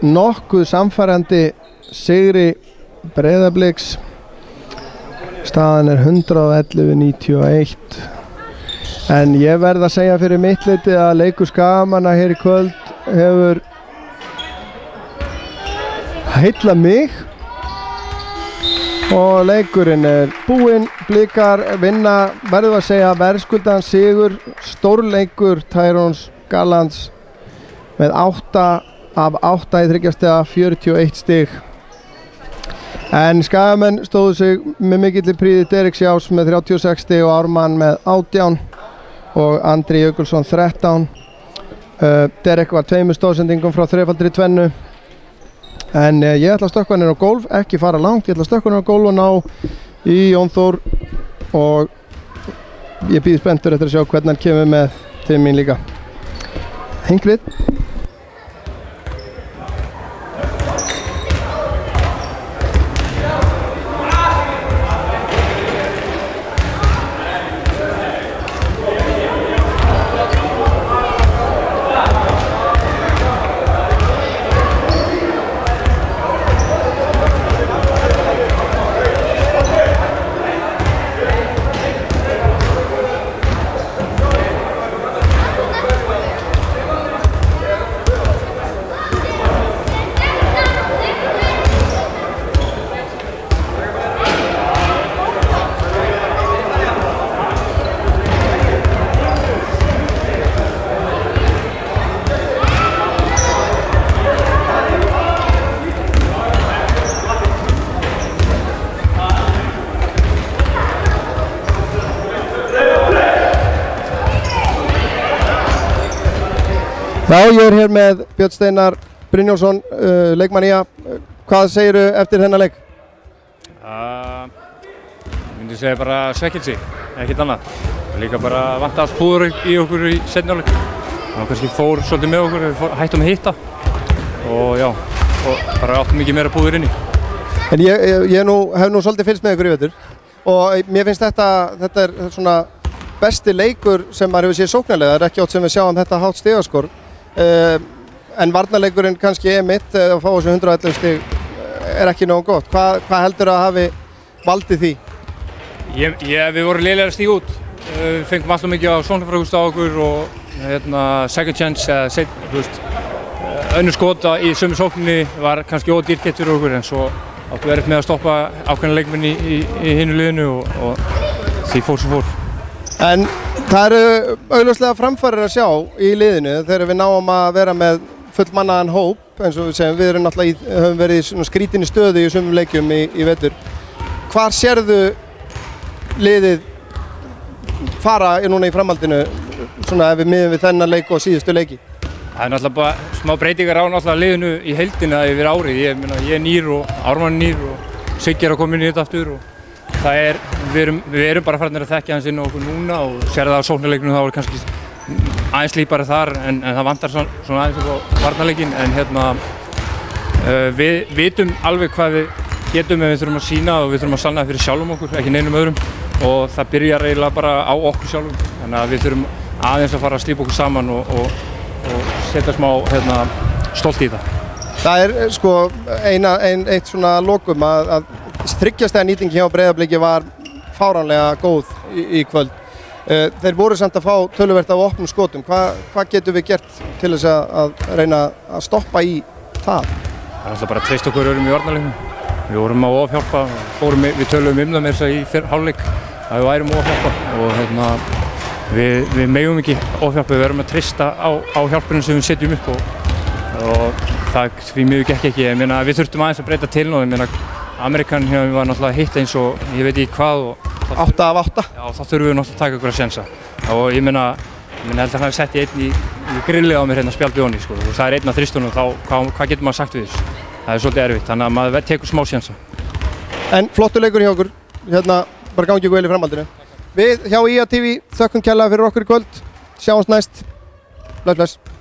nokkuð samfærandi sigri Breiðabliks. Staðan 111-91. En ég verð að segja fyrir mitt leyti að leikur Skagamanna hér í kvöld hefur heillað mig og leikurinn búinn. Blikar vinna, verðum að segja, verðskuldaðan sigur. Stórleikur Tyrone Gallands með 8 af 8 í þriggjastiga, 41 stig. En Skagamenn stóðu sig með mikilli prýði. Derek Sjás með 36 stig og Ármann með 18 og Andri Jökulsson 13. Derek var 2 stóðsendingum frá þrefaldri tvennu. En ég ætla að stökkva hann inn á gólf, ekki fara langt, ég ætla að stökkva hann inn á gólf og ná í Jón Þór og ég bíð spenntur eftir að sjá hvernig hann kemur með til mín líka. Hengrid. Já, ég hér með Björn Steinar Brynjólfsson, leikmann IA. Hvað segirðu eftir þennan leik? Myndi segja bara svekkelsi, ekkert annað. Líka bara vantast púður í okkur í seinni hálfleik. Það kannski fór svolítið með okkur, við hættum að hitta og já, og bara áttum mikið meira púður inni. En ég hef nú svolítið fylgst með ykkur í vetur og mér finnst þetta svona besti leikur sem maður hefur séð sóknarlega. Það ekki oft sem við sjáum þetta hátt stigaskor. En varnarleikurinn kannski mitt að fá þessu 111 stig ekki nógu gott. Hvað heldur að hafi valdið því? Við vorum lélegir að stíga út. Við fengum alltaf mikið á sóknarfrákust á okkur og second chance eða önnur skota í sömu sókninni var kannski ódýrkeypt fyrir okkur, en svo áttu verið með að stoppa ákveðna leikmenn í hinu liðinu og því fór sem fór. En það augljóslega framfarir að sjá í liðinu þegar við náum að vera með fullmannaðan hóp, eins og við segjum, við höfum verið í skrítinni stöðu í sumum leikjum í vetur. Hvar sérðu liðið fara núna í framhaldinu, svona ef við miðum við þennan leik og síðustu leiki? Það náttúrulega bara smá breytingar á náttúrulega liðinu í heildina yfir árið. Ég nýr og Ármann nýr og Siggi að koma inn í þetta aftur og við erum bara farin að þekkja hans inn á okkur núna og sér það á sóknarleiknum, þá er kannski aðeins lípari þar en það vantar svona aðeins upp á varnarleikin, en við vitum alveg hvað við getum en við þurfum að sýna og við þurfum að sanna fyrir sjálfum okkur, ekki neinum öðrum og það byrjar eiginlega bara á okkur sjálfum þannig að við þurfum aðeins að fara að slípa okkur saman og setja smá stolt í það. Það sko eitt svona lokum að þryggjastæða nýting hjá Breiðabliki var fáránlega góð í kvöld. Þeir voru samt að fá töluvert af opnum skotum. Hvað getum við gert til þess að reyna að stoppa í það? Það er alltaf bara að treysta okkur öðrum í varnarleiknum. Við vorum að ofhjálpa, við töluðum það með þess að í hálfleik að við værum ofhjálpa og við megum ekki ofhjálpa, við verðum að treysta á hjálpunum sem við setjum upp og það því miður gekk ekki. Ég meina við þurftum aðeins að breyta til og ég meina Amerikan var náttúrulega hitt eins og ég veit ekki hvað og 8 af 8? Já, þá þurfum við náttúrulega að taka okkur að sénsa og ég meina held að hann hafi sett einn í grillið á mér hérna spjaldið honni sko og það er einn á þristunum þá hvað getur maður sagt við þessu? Það er svolítið erfitt, þannig að maður tekur smá sénsa. En flottur leikur hjá okkur, bara gangi ykkur vel í framhaldinu. Við hjá IA TV þökkum kærlega fyrir okkur í kvöld, sjáumst næst, bless bless.